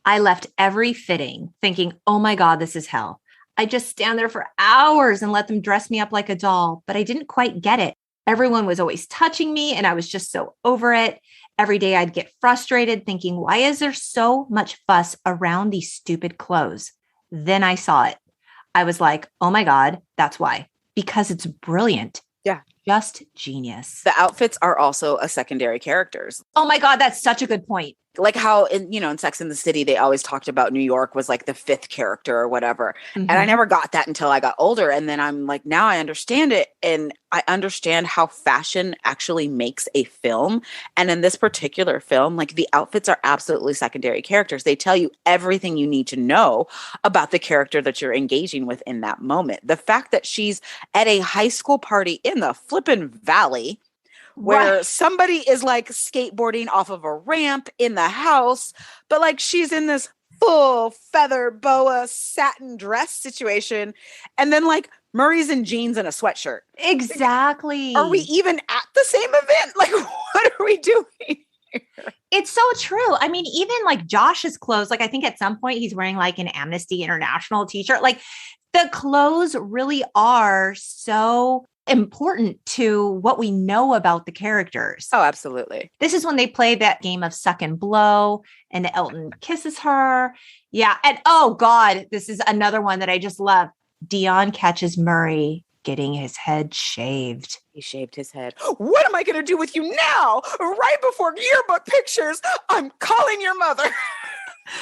I left every fitting thinking, oh my God, this is hell. I just stand there for hours and let them dress me up like a doll, but I didn't quite get it. Everyone was always touching me and I was just so over it. Every day I'd get frustrated thinking, why is there so much fuss around these stupid clothes? Then I saw it. I was like, oh my God, that's why. Because it's brilliant. Yeah. Just genius. The outfits are also a secondary characters. Oh my God, that's such a good point. Like how in Sex and the City, they always talked about New York was like the fifth character or whatever. Mm-hmm. And I never got that until I got older. And then I'm like, now I understand it. And I understand how fashion actually makes a film. And in this particular film, like the outfits are absolutely secondary characters. They tell you everything you need to know about the character that you're engaging with in that moment. The fact that she's at a high school party in the flippin' valley, where somebody is like skateboarding off of a ramp in the house, but like she's in this full feather boa satin dress situation. And then like Murray's in jeans and a sweatshirt. Exactly. Like, are we even at the same event? Like, what are we doing here? It's so true. I mean, even like Josh's clothes, like I think at some point he's wearing like an Amnesty International t-shirt. Like the clothes really are so important to what we know about the characters. Oh, absolutely. This is when they play that game of suck and blow and Elton kisses her. Yeah. And oh God, this is another one that I just love. Dion catches Murray getting his head shaved. He shaved his head. What am I going to do with you now? Right before yearbook pictures, I'm calling your mother.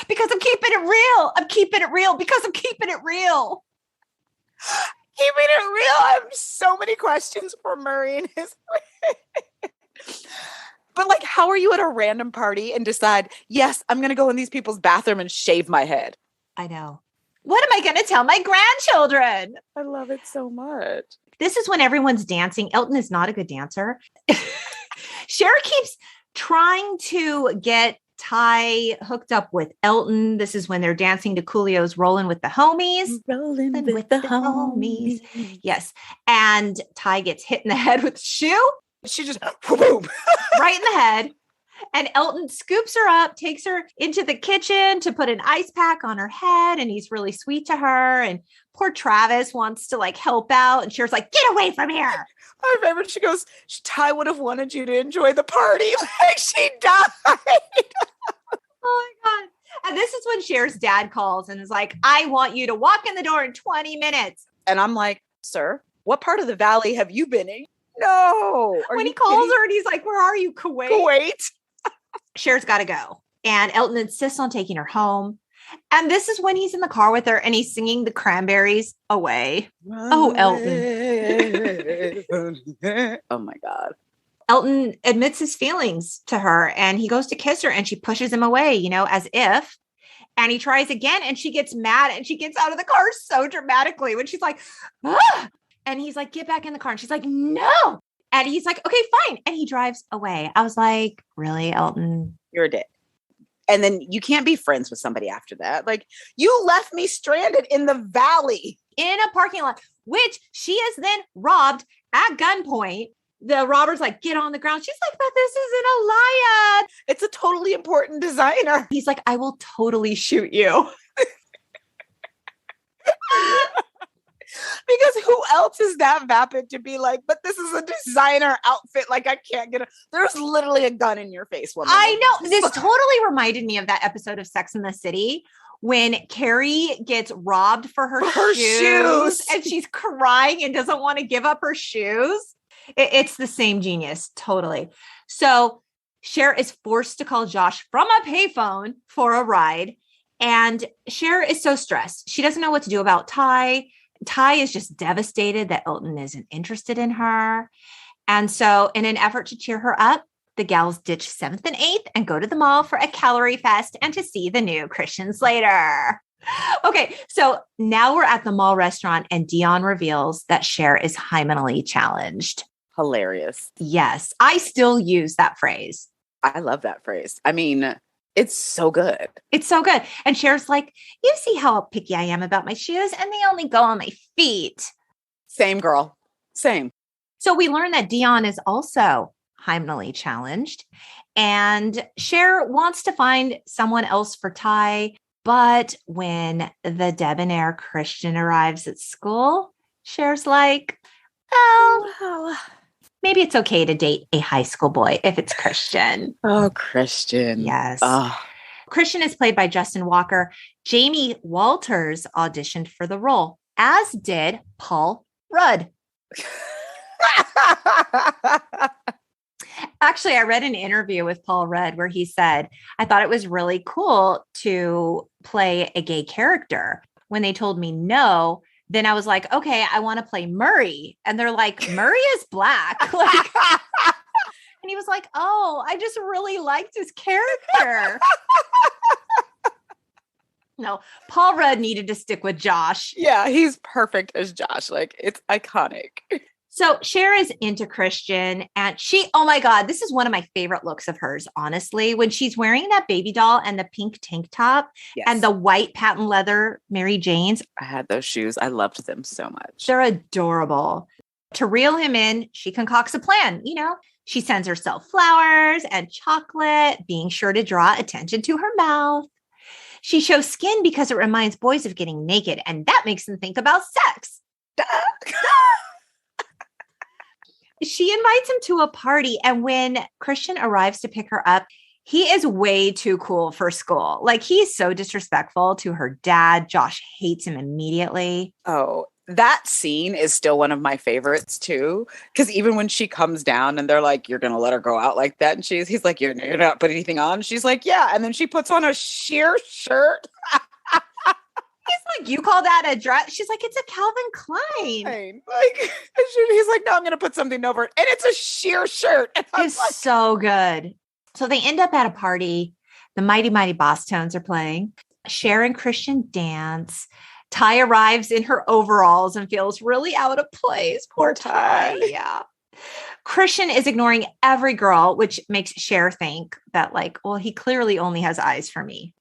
Because I'm keeping it real. I'm keeping it real because I'm keeping it real. Keeping it real. I have so many questions for Murray and his But like, how are you at a random party and decide, yes, I'm going to go in these people's bathroom and shave my head? I know. What am I going to tell my grandchildren? I love it so much. This is when everyone's dancing. Elton is not a good dancer. Cher keeps trying to get Ty hooked up with Elton. This is when they're dancing to Coolio's Rollin' with the Homies. Rolling with the homies. Yes. And Ty gets hit in the head with a shoe. She just boom. Right in the head. And Elton scoops her up, takes her into the kitchen to put an ice pack on her head. And he's really sweet to her. And poor Travis wants to like help out. And Cher's like, get away from here. I remember she goes, Ty would have wanted you to enjoy the party. Like she died. Oh my God. And this is when Cher's dad calls and is like, I want you to walk in the door in 20 minutes. And I'm like, sir, what part of the valley have you been in? No. When he calls her and he's like, where are you, Kuwait? Kuwait. Cher's got to go. And Elton insists on taking her home. And this is when he's in the car with her and he's singing the Cranberries away. Oh, Elton. Oh my God. Elton admits his feelings to her and he goes to kiss her and she pushes him away, you know, as if. And he tries again and she gets mad and she gets out of the car so dramatically when she's like, ah! And he's like, get back in the car. And she's like, no. And he's like, okay, fine. And he drives away. I was like, really, Elton? You're a dick. And then you can't be friends with somebody after that. Like, you left me stranded in the valley. In a parking lot, which she is then robbed at gunpoint. The robber's like, get on the ground. She's like, but this isn't a lie. It's a totally important designer. He's like, I will totally shoot you. Because who else is that vapid to be like, but this is a designer outfit. Like, I can't get it. There's literally a gun in your face. Woman. I know. This totally reminded me of that episode of Sex and the City when Carrie gets robbed for her shoes and she's crying and doesn't want to give up her shoes. It's the same genius. Totally. So Cher is forced to call Josh from a payphone for a ride. And Cher is so stressed. She doesn't know what to do about Ty. Ty is just devastated that Elton isn't interested in her. And so in an effort to cheer her up, the gals ditch 7th and 8th and go to the mall for a calorie fest and to see the new Christian Slater. Okay, so now we're at the mall restaurant and Dion reveals that Cher is hymenally challenged. Hilarious. Yes, I still use that phrase. I love that phrase. I mean, it's so good. It's so good. And Cher's like, you see how picky I am about my shoes and they only go on my feet. Same girl. Same. So we learn that Dion is also hymenally challenged and Cher wants to find someone else for Ty. But when the debonair Christian arrives at school, Cher's like, well, maybe it's okay to date a high school boy if it's Christian. Oh, Christian. Yes. Oh. Christian is played by Justin Walker. Jamie Walters auditioned for the role, as did Paul Rudd. Actually, I read an interview with Paul Rudd where he said, I thought it was really cool to play a gay character. When they told me no, then I was like, okay, I want to play Murray. And they're like, Murray is black. Like, and he was like, oh, I just really liked his character. No, Paul Rudd needed to stick with Josh. Yeah, he's perfect as Josh. Like, it's iconic. So Cher is into Christian and oh my God, this is one of my favorite looks of hers, honestly, when she's wearing that baby doll and the pink tank top and the white patent leather Mary Janes. I had those shoes. I loved them so much. They're adorable. To reel him in, she concocts a plan. You know, she sends herself flowers and chocolate, being sure to draw attention to her mouth. She shows skin because it reminds boys of getting naked, and that makes them think about sex. She invites him to a party, and when Christian arrives to pick her up, he is way too cool for school. Like, he's so disrespectful to her dad. Josh hates him immediately. Oh, that scene is still one of my favorites too. Because even when she comes down and they're like, you're going to let her go out like that. And he's like, you're not putting anything on. She's like, yeah. And then she puts on a sheer shirt. He's like, you call that a dress? She's like, it's a Calvin Klein. Like, he's like, no, I'm going to put something over it. And it's a sheer shirt. It's like, so good. So they end up at a party. The Mighty Mighty Boss Tones are playing. Cher and Christian dance. Ty arrives in her overalls and feels really out of place. Poor Ty. Yeah. Christian is ignoring every girl, which makes Cher think that like, well, he clearly only has eyes for me.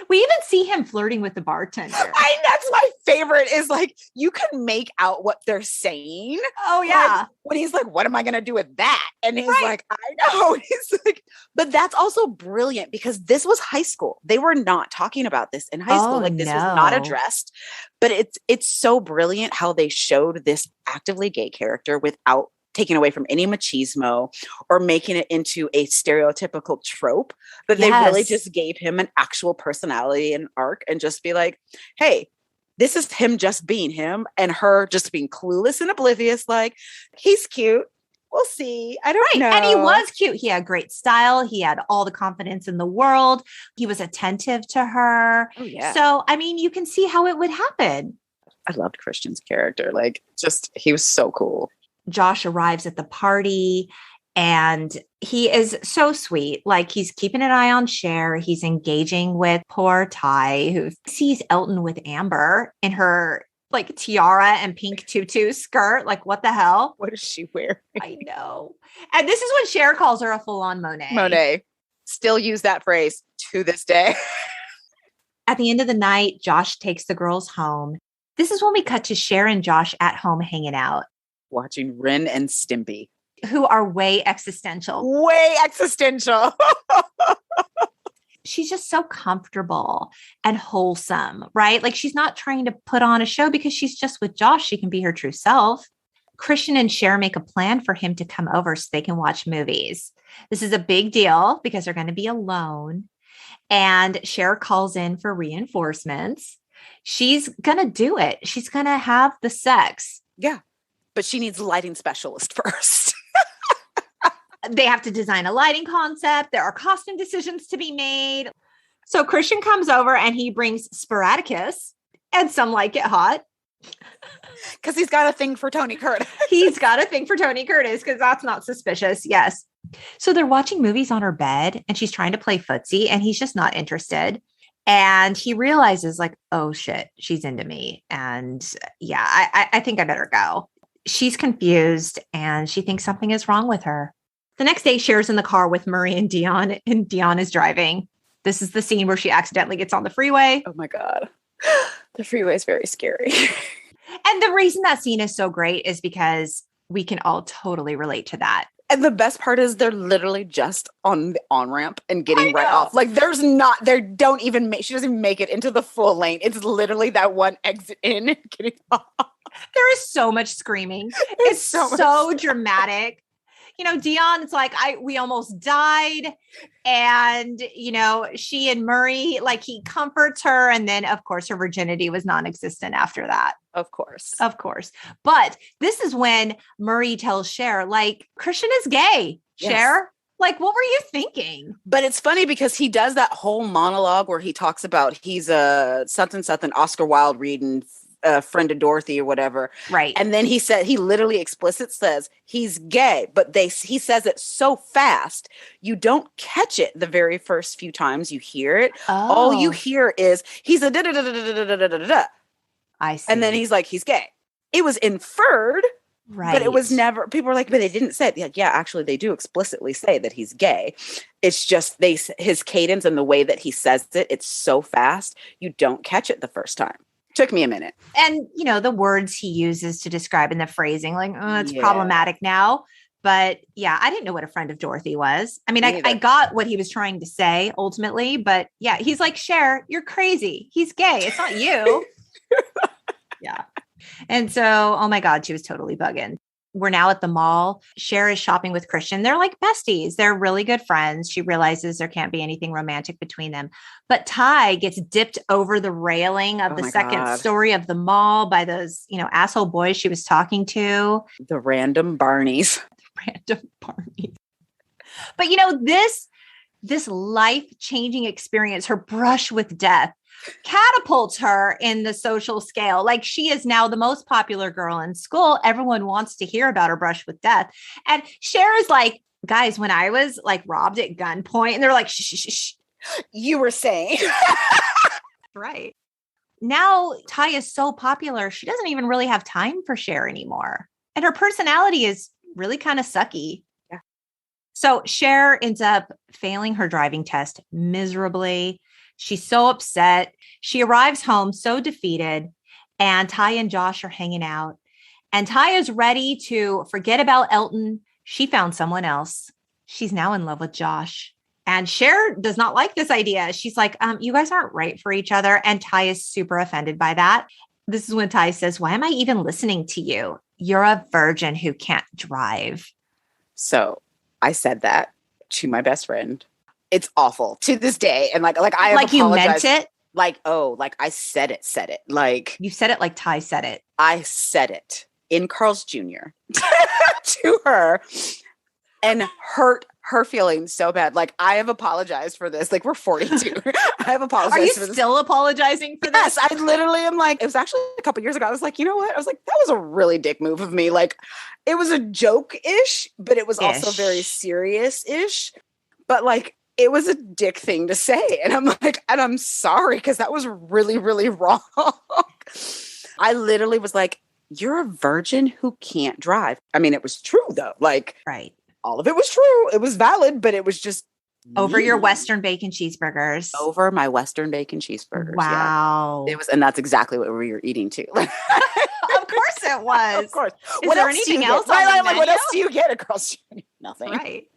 We even see him flirting with the bartender. That's my favorite is like, you can make out what they're saying. Oh yeah. Like, when he's like, what am I going to do with that? And he's like, I know. He's like, but that's also brilliant because this was high school. They were not talking about this in high school. Like this was not addressed, but it's so brilliant how they showed this actively gay character without taking away from any machismo or making it into a stereotypical trope, but they really just gave him an actual personality and arc and just be like, hey, this is him just being him and her just being clueless and oblivious. Like, he's cute. We'll see. I don't know. And he was cute. He had great style. He had all the confidence in the world. He was attentive to her. Oh, yeah. So, I mean, you can see how it would happen. I loved Christian's character. Like, just, he was so cool. Josh arrives at the party and he is so sweet. Like he's keeping an eye on Cher. He's engaging with poor Ty, who sees Elton with Amber in her like tiara and pink tutu skirt. Like, what the hell? What is she wearing? I know. And this is when Cher calls her a full-on Monet. Monet. Still use that phrase to this day. At the end of the night, Josh takes the girls home. This is when we cut to Cher and Josh at home hanging out. Watching Ren and Stimpy. Who are way existential. Way existential. She's just so comfortable and wholesome, right? Like she's not trying to put on a show because she's just with Josh. She can be her true self. Christian and Cher make a plan for him to come over so they can watch movies. This is a big deal because they're going to be alone. And Cher calls in for reinforcements. She's going to do it. She's going to have the sex. Yeah. But she needs a lighting specialist first. They have to design a lighting concept. There are costume decisions to be made. So Christian comes over and he brings Sporadicus and Some Like It Hot. Because he's got a thing for Tony Curtis. He's got a thing for Tony Curtis because that's not suspicious. Yes. So they're watching movies on her bed and she's trying to play footsie and he's just not interested. And he realizes like, oh shit, she's into me. And yeah, I think I better go. She's confused and she thinks something is wrong with her. The next day, Cher's in the car with Murray and Dion is driving. This is the scene where she accidentally gets on the freeway. Oh my God. The freeway is very scary. And the reason that scene is so great is because we can all totally relate to that. And the best part is they're literally just on the on-ramp and getting right off. Like she doesn't even make it into the full lane. It's literally that one exit in and getting off. There is so much screaming. It's so dramatic. You know, Dion, it's like, we almost died. And, you know, she and Murray, like he comforts her. And then of course her virginity was non-existent after that. Of course. But this is when Murray tells Cher, like, Christian is gay. Yes. Cher, like, what were you thinking? But it's funny because he does that whole monologue where he talks about he's a something, Oscar Wilde reading Friend of Dorothy or whatever. Right. And then he literally explicit says he's gay, but he says it so fast, you don't catch it the very first few times you hear it. Oh. All you hear is he's a da-da-da-da-da-da-da-da-da. I see. And then he's like, he's gay. It was inferred, right? But it was never, people were like, but they didn't say it. Like, yeah, actually they do explicitly say that he's gay. It's just his cadence and the way that he says it, it's so fast, you don't catch it the first time. Took me a minute. And, you know, the words he uses to describe in the phrasing, like, oh, it's problematic now. But yeah, I didn't know what a friend of Dorothy was. I mean, I got what he was trying to say ultimately, but yeah, he's like, Cher, you're crazy. He's gay. It's not you. Yeah. And so, oh my God, she was totally bugging. We're now at the mall. Cher is shopping with Christian. They're like besties. They're really good friends. She realizes there can't be anything romantic between them. But Ty gets dipped over the railing of the second story of the mall by those, you know, asshole boys she was talking to. The random Barneys. But, you know, this life-changing experience, her brush with death, catapults her in the social scale. Like she is now the most popular girl in school. Everyone wants to hear about her brush with death. And Cher is like, guys, when I was like robbed at gunpoint, and they're like, shh. You were saying. Right. Now Ty is so popular, she doesn't even really have time for Cher anymore. And her personality is really kind of sucky. Yeah. So Cher ends up failing her driving test miserably. She's so upset. She arrives home so defeated, and Ty and Josh are hanging out. And Ty is ready to forget about Elton. She found someone else. She's now in love with Josh. And Cher does not like this idea. She's like, you guys aren't right for each other. And Ty is super offended by that. This is when Ty says, why am I even listening to you? You're a virgin who can't drive. So I said that to my best friend. It's awful to this day. And like I have like you meant it? Like, oh, like I said it. Like you said it like Ty said it. I said it in Carl's Jr. to her and hurt her feelings so bad. Like I have apologized for this. Like we're 42. I have apologized for this. Are you still apologizing for this? Yes, I literally am like, it was actually a couple years ago. I was like, you know what? I was like, that was a really dick move of me. Like it was a joke-ish, but it was also very serious-ish. But like, it was a dick thing to say. And I'm like, and I'm sorry, because that was really, really wrong. I literally was like, you're a virgin who can't drive. I mean, it was true though. Like, right. All of it was true. It was valid, but it was just over your Western bacon cheeseburgers. Over my Western bacon cheeseburgers. Wow. Yeah. It was, and that's exactly what we were eating too. Of course it was. Of course. Is there anything else on the menu? Like, what else do you get across? Nothing. Right.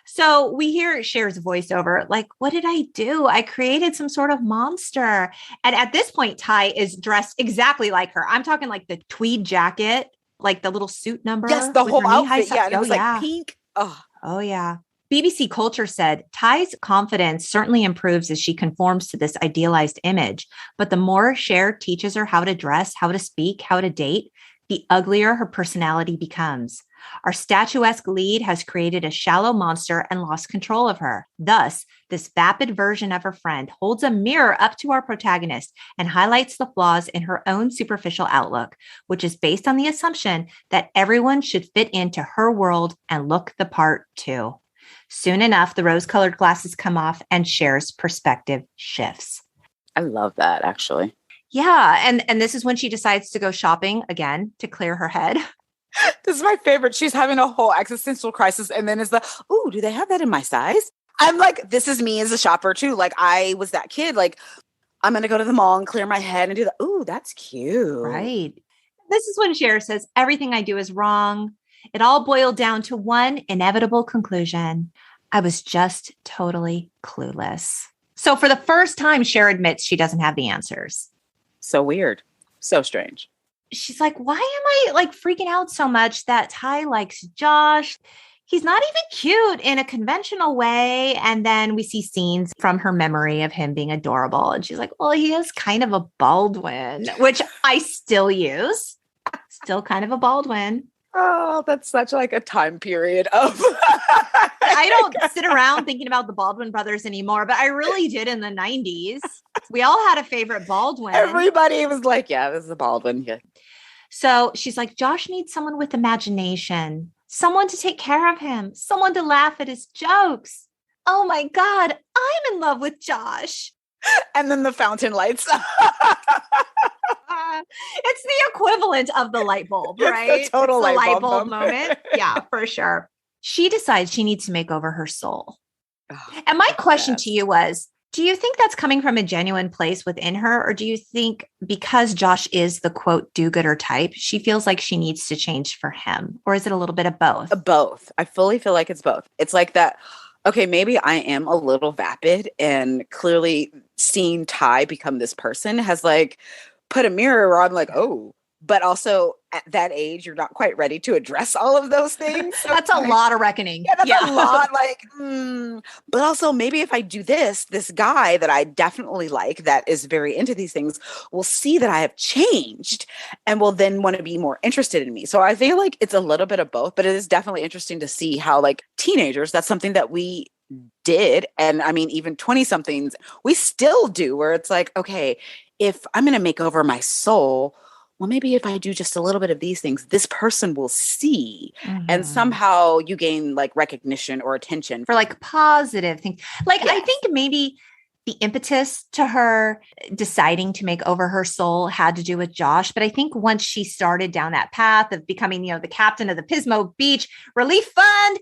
So we hear Cher's voiceover, like, what did I do? I created some sort of monster. And at this point, Ty is dressed exactly like her. I'm talking like the tweed jacket, like the little suit number. Yes, the whole outfit. Yeah, and it was like pink. Oh, yeah. BBC Culture said, Ty's confidence certainly improves as she conforms to this idealized image. But the more Cher teaches her how to dress, how to speak, how to date, the uglier her personality becomes. Our statuesque lead has created a shallow monster and lost control of her. Thus, this vapid version of her friend holds a mirror up to our protagonist and highlights the flaws in her own superficial outlook, which is based on the assumption that everyone should fit into her world and look the part too. Soon enough, the rose-colored glasses come off and Cher's perspective shifts. I love that, actually. Yeah, and this is when she decides to go shopping again to clear her head. This is my favorite. She's having a whole existential crisis. And then it's ooh, do they have that in my size? I'm like, this is me as a shopper too. Like I was that kid. Like I'm going to go to the mall and clear my head and do that. Ooh, that's cute. Right. This is when Cher says, everything I do is wrong. It all boiled down to one inevitable conclusion. I was just totally clueless. So for the first time, Cher admits she doesn't have the answers. So weird. So strange. She's like, why am I like freaking out so much that Ty likes Josh? He's not even cute in a conventional way. And then we see scenes from her memory of him being adorable. And she's like, well, he is kind of a Baldwin, which I still use. Still kind of a Baldwin. Oh, that's such like a time period of. I don't sit around thinking about the Baldwin brothers anymore, but I really did in the 90s. We all had a favorite Baldwin. Everybody was like, yeah, this is a Baldwin. Yeah. So she's like, Josh needs someone with imagination, someone to take care of him, someone to laugh at his jokes. Oh my God, I'm in love with Josh. And then the fountain lights. It's the equivalent of the light bulb, right? It's the total light bulb moment. Yeah, for sure. She decides she needs to make over her soul. Oh, and my question to you was, do you think that's coming from a genuine place within her? Or do you think because Josh is the quote do-gooder type, she feels like she needs to change for him? Or is it a little bit of both? Both. I fully feel like it's both. It's like that, okay, maybe I am a little vapid, and clearly seeing Ty become this person has like put a mirror where I'm like, oh, but also at that age, you're not quite ready to address all of those things. That's a lot of reckoning. Yeah, that's a lot. Like, but also maybe if I do this guy that I definitely like, that is very into these things, will see that I have changed and will then want to be more interested in me. So I feel like it's a little bit of both, but it is definitely interesting to see how like teenagers, that's something that we did. And I mean, even 20 somethings, we still do, where it's like, okay, if I'm going to make over my soul, well, maybe if I do just a little bit of these things, this person will see. Mm-hmm. And somehow you gain like recognition or attention. For like positive things. Like, yes. I think maybe the impetus to her deciding to make over her soul had to do with Josh. But I think once she started down that path of becoming, the captain of the Pismo Beach Relief Fund,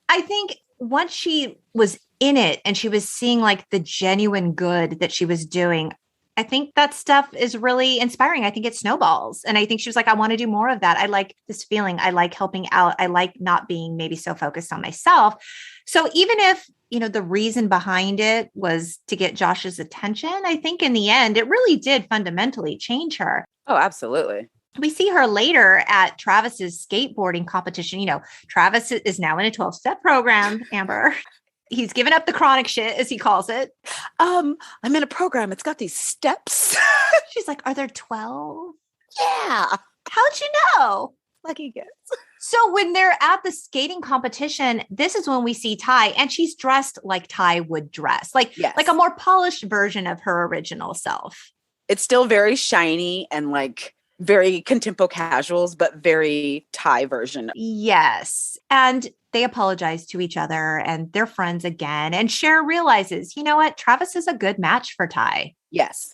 I think once she was in it and she was seeing like the genuine good that she was doing, I think that stuff is really inspiring. I think it snowballs. And I think she was like, I want to do more of that. I like this feeling. I like helping out. I like not being maybe so focused on myself. So even if, the reason behind it was to get Josh's attention, I think in the end, it really did fundamentally change her. Oh, absolutely. We see her later at Travis's skateboarding competition. Travis is now in a 12-step program, Amber. He's given up the chronic shit, as he calls it. I'm in a program. It's got these steps. She's like, are there 12? Yeah. How'd you know? Lucky guess. So when they're at the skating competition, this is when we see Ty, and she's dressed like Ty would dress, like a more polished version of her original self. It's still very shiny and like very contempo casuals, but very Ty version. Yes. And they apologize to each other and they're friends again. And Cher realizes, you know what? Travis is a good match for Ty. Yes.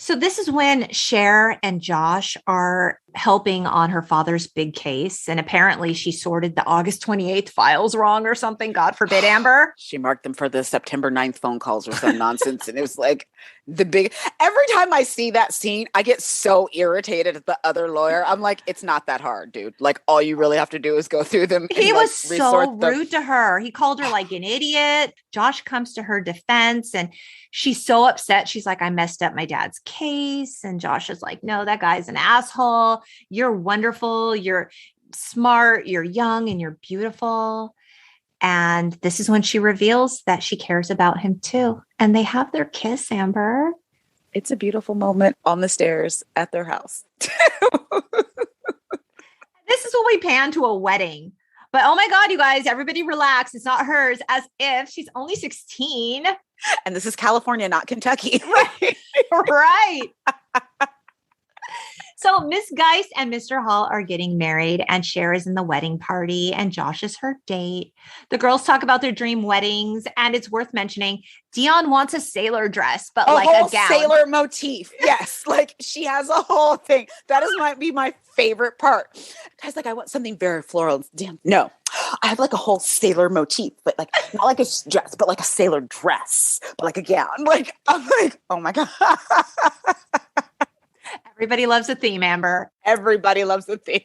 So this is when Cher and Josh are helping on her father's big case. And apparently she sorted the August 28th files wrong or something. God forbid, Amber. She marked them for the September 9th phone calls or some nonsense. And it was like every time I see that scene, I get so irritated at the other lawyer. I'm like, it's not that hard, dude. Like all you really have to do is go through them. He was so rude to her. He called her like an idiot. Josh comes to her defense and she's so upset. She's like, I messed up my dad's case. And Josh is like, no, that guy's an asshole. You're wonderful. You're smart. You're young and you're beautiful. And this is when she reveals that she cares about him too. And they have their kiss, Amber. It's a beautiful moment on the stairs at their house. This is when we pan to a wedding. But oh my God, you guys, everybody relax. It's not hers, as if she's only 16. And this is California, not Kentucky. Right. Right. So Miss Geist and Mr. Hall are getting married and Cher is in the wedding party and Josh is her date. The girls talk about their dream weddings and it's worth mentioning Dion wants a sailor dress, but like a gown. Sailor motif. Yes. Like she has a whole thing. Might be my favorite part. Guys, like I want something very floral. Damn. No, I have like a whole sailor motif, but like not like a dress, but like a sailor dress, but like a gown. Like I'm like, oh my God. Everybody loves a theme, Amber. Everybody loves a theme.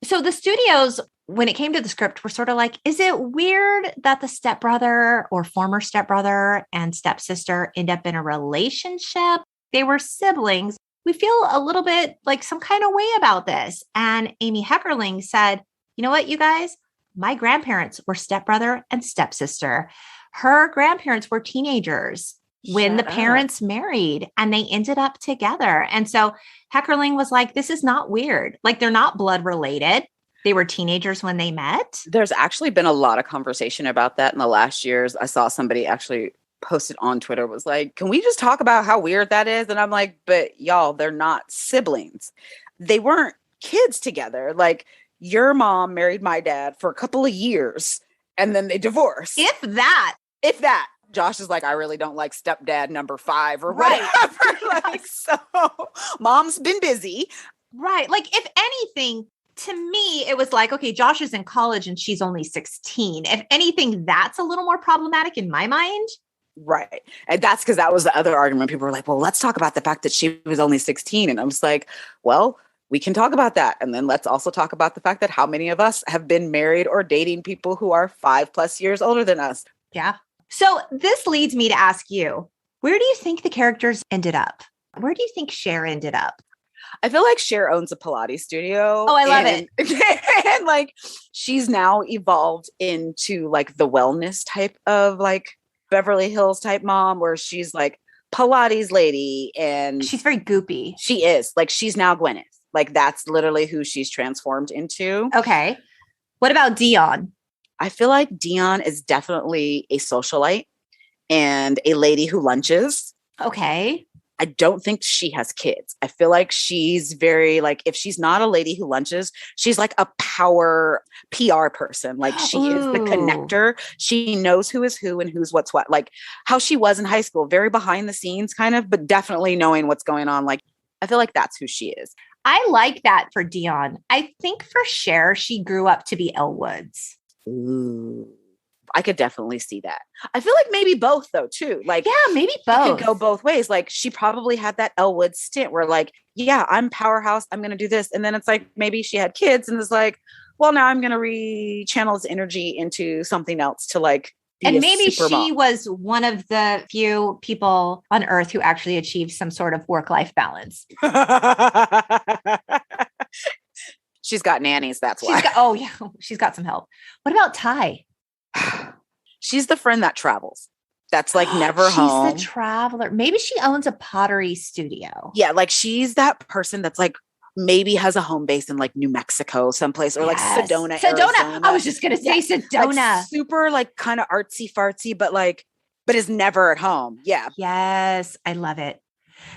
So the studios, when it came to the script, were sort of like, is it weird that the stepbrother or former stepbrother and stepsister end up in a relationship? They were siblings. We feel a little bit like some kind of way about this. And Amy Heckerling said, you know what, you guys? My grandparents were stepbrother and stepsister. Her grandparents were teenagers when the parents married and they ended up together. And so Heckerling was like, this is not weird. Like they're not blood related. They were teenagers when they met. There's actually been a lot of conversation about that in the last years. I saw somebody actually posted on Twitter was like, can we just talk about how weird that is? And I'm like, but y'all, they're not siblings. They weren't kids together. Like your mom married my dad for a couple of years and then they divorced. If that. Josh is like, I really don't like stepdad number 5 or whatever. Right. Like, so mom's been busy. Right. Like if anything, to me, it was like, okay, Josh is in college and she's only 16. If anything, that's a little more problematic in my mind. Right. And that's because that was the other argument. People were like, well, let's talk about the fact that she was only 16. And I was like, well, we can talk about that. And then let's also talk about the fact that how many of us have been married or dating people who are 5+ years older than us. Yeah. So this leads me to ask you, where do you think the characters ended up? Where do you think Cher ended up? I feel like Cher owns a Pilates studio. Oh, I love it. And like she's now evolved into like the wellness type of like Beverly Hills type mom where she's like Pilates lady and she's very goopy. She is. Like she's now Gwyneth. Like that's literally who she's transformed into. Okay. What about Dion? I feel like Dion is definitely a socialite and a lady who lunches. Okay. I don't think she has kids. I feel like she's very like, if she's not a lady who lunches, she's like a power PR person. Like she is the connector. She knows who is who and who's what's what. Like how she was in high school, very behind the scenes kind of, but definitely knowing what's going on. Like I feel like that's who she is. I like that for Dion. I think for Cher, she grew up to be Elle Woods. Ooh. I could definitely see that. I feel like maybe both though too. Like, yeah, maybe both. It could go both ways. Like she probably had that Elwood stint where like, yeah, I'm powerhouse. I'm going to do this. And then it's like, maybe she had kids and is like, well, now I'm going to re-channel this energy into something else to like, and maybe she was one of the few people on earth who actually achieved some sort of work-life balance. She's got nannies. That's why. She's got some help. What about Ty? She's the friend that travels. That's like never home. She's the traveler. Maybe she owns a pottery studio. Yeah. Like she's that person that's like, maybe has a home base in like New Mexico someplace or like Sedona. Arizona. I was just going to say Sedona. Like super like kind of artsy fartsy, but is never at home. Yeah. Yes. I love it.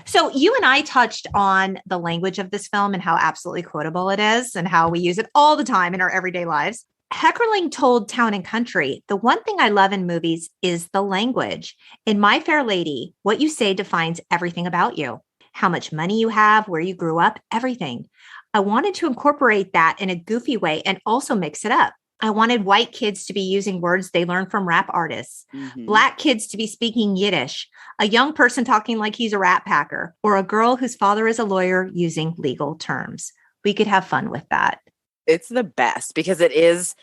So you and I touched on the language of this film and how absolutely quotable it is and how we use it all the time in our everyday lives. Heckerling told Town and Country, the one thing I love in movies is the language. In My Fair Lady, what you say defines everything about you. How much money you have, where you grew up, everything. I wanted to incorporate that in a goofy way and also mix it up. I wanted white kids to be using words they learned from rap artists, Black kids to be speaking Yiddish, a young person talking like he's a rat packer, or a girl whose father is a lawyer using legal terms. We could have fun with that. It's the best because it is,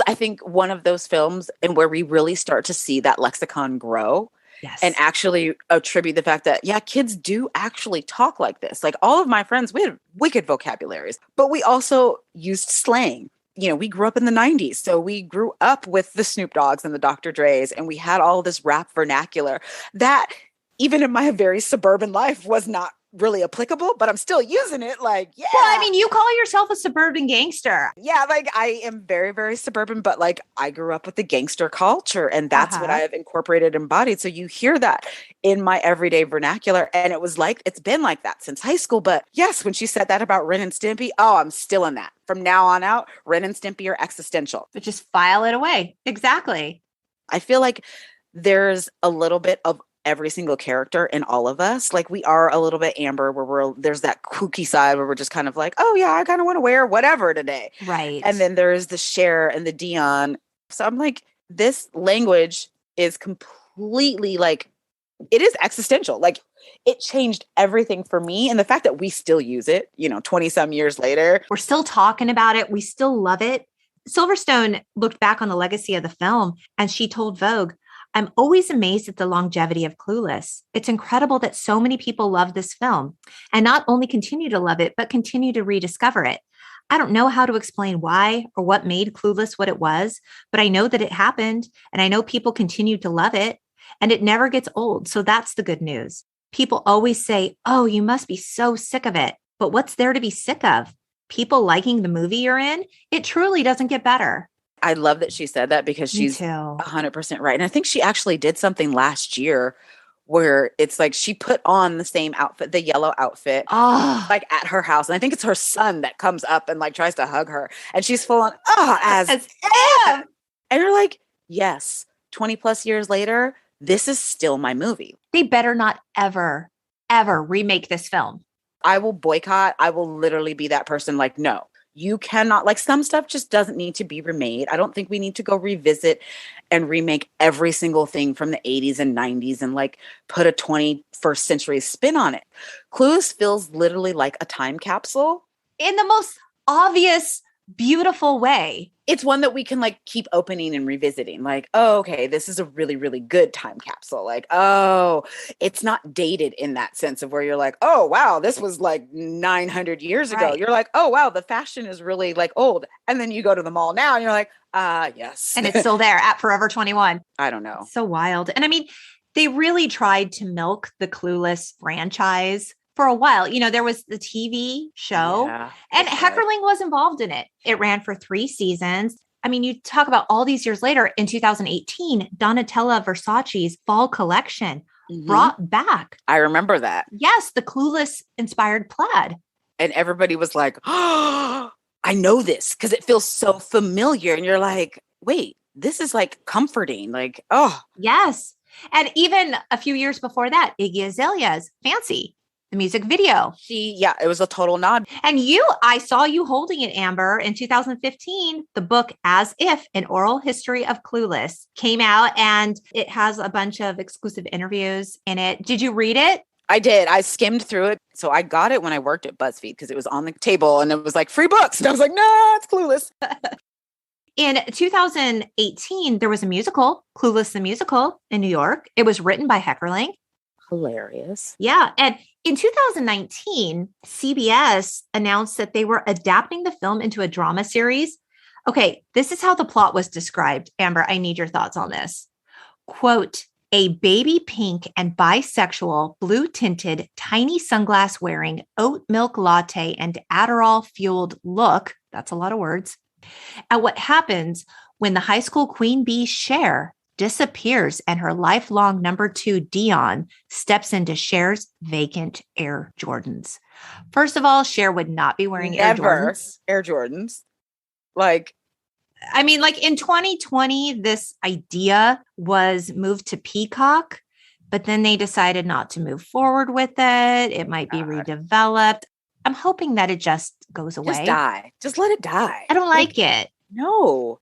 I think, one of those films and where we really start to see that lexicon grow. Yes. And actually attribute the fact that, yeah, kids do actually talk like this. Like all of my friends, we had wicked vocabularies, but we also used slang. You know, we grew up in the 90s. So we grew up with the Snoop Dogg's and the Dr. Dre's, and we had all this rap vernacular that even in my very suburban life was not really applicable, but I'm still using it. Like, yeah. Well, I mean, you call yourself a suburban gangster. Yeah, like I am very, very suburban, but like I grew up with the gangster culture and that's what I've incorporated, embodied. So you hear that in my everyday vernacular. And it was like, it's been like that since high school. But yes, when she said that about Ren and Stimpy, oh, I'm still in that. From now on out, Ren and Stimpy are existential. But just file it away. Exactly. I feel like there's a little bit of every single character in all of us. Like we are a little bit Amber where there's that kooky side where we're just kind of like, oh yeah, I kind of want to wear whatever today. Right. And then there's the Cher and the Dion. So I'm like, this language is completely like, it is existential. Like it changed everything for me. And the fact that we still use it, 20 some years later. We're still talking about it. We still love it. Silverstone looked back on the legacy of the film and she told Vogue, I'm always amazed at the longevity of Clueless. It's incredible that so many people love this film and not only continue to love it, but continue to rediscover it. I don't know how to explain why or what made Clueless what it was, but I know that it happened and I know people continue to love it and it never gets old. So that's the good news. People always say, oh, you must be so sick of it. But what's there to be sick of? People liking the movie you're in? It truly doesn't get better. I love that she said that because she's 100% right. And I think she actually did something last year where it's like she put on the same outfit, the yellow outfit, like at her house. And I think it's her son that comes up and like tries to hug her. And she's full on, as if. And you're like, yes, 20 plus years later, this is still my movie. They better not ever, ever remake this film. I will boycott. I will literally be that person like, no. You cannot, like some stuff just doesn't need to be remade. I don't think we need to go revisit and remake every single thing from the 80s and 90s and like put a 21st century spin on it. Clueless feels literally like a time capsule. In the most obvious, beautiful way. It's one that we can like keep opening and revisiting. Like, oh, okay, this is a really, really good time capsule. Like, oh, it's not dated in that sense of where you're like, oh, wow, this was like 900 years ago. Right. You're like, oh, wow, the fashion is really like old. And then you go to the mall now and you're like, yes. And it's still there at Forever 21. I don't know. So wild. And I mean, they really tried to milk the Clueless franchise for a while. There was the TV show and Heckerling was involved in it. It ran for 3 seasons. I mean, you talk about all these years later in 2018, Donatella Versace's fall collection. brought back. I remember that. Yes, the Clueless inspired plaid. And everybody was like, oh, I know this because it feels so familiar. And you're like, wait, this is like comforting. Like, oh. Yes. And even a few years before that, Iggy Azalea's Fancy, the music video. It was a total nod. And I saw you holding it, Amber, in 2015. The book As If, An Oral History of Clueless came out, and it has a bunch of exclusive interviews in it. Did you read it? I did. I skimmed through it. So I got it when I worked at BuzzFeed because it was on the table and it was like free books. And I was like, no, it's Clueless. In 2018, there was a musical, Clueless the Musical, in New York. It was written by Heckerling. Hilarious. Yeah. And in 2019, CBS announced that they were adapting the film into a drama series. Okay, this is how the plot was described. Amber, I need your thoughts on this. Quote, a baby pink and bisexual, blue-tinted, tiny sunglass-wearing, oat milk latte and Adderall-fueled look, that's a lot of words, at what happens when the high school queen bee Cher disappears and her lifelong number 2 Dion steps into Cher's vacant Air Jordans. First of all, Cher would not be wearing Air Jordans. Air Jordans. Like, I mean, like in 2020, this idea was moved to Peacock, but then they decided not to move forward with it. It might be redeveloped. I'm hoping that it just goes away. Just die. Just let it die. I don't like it. No.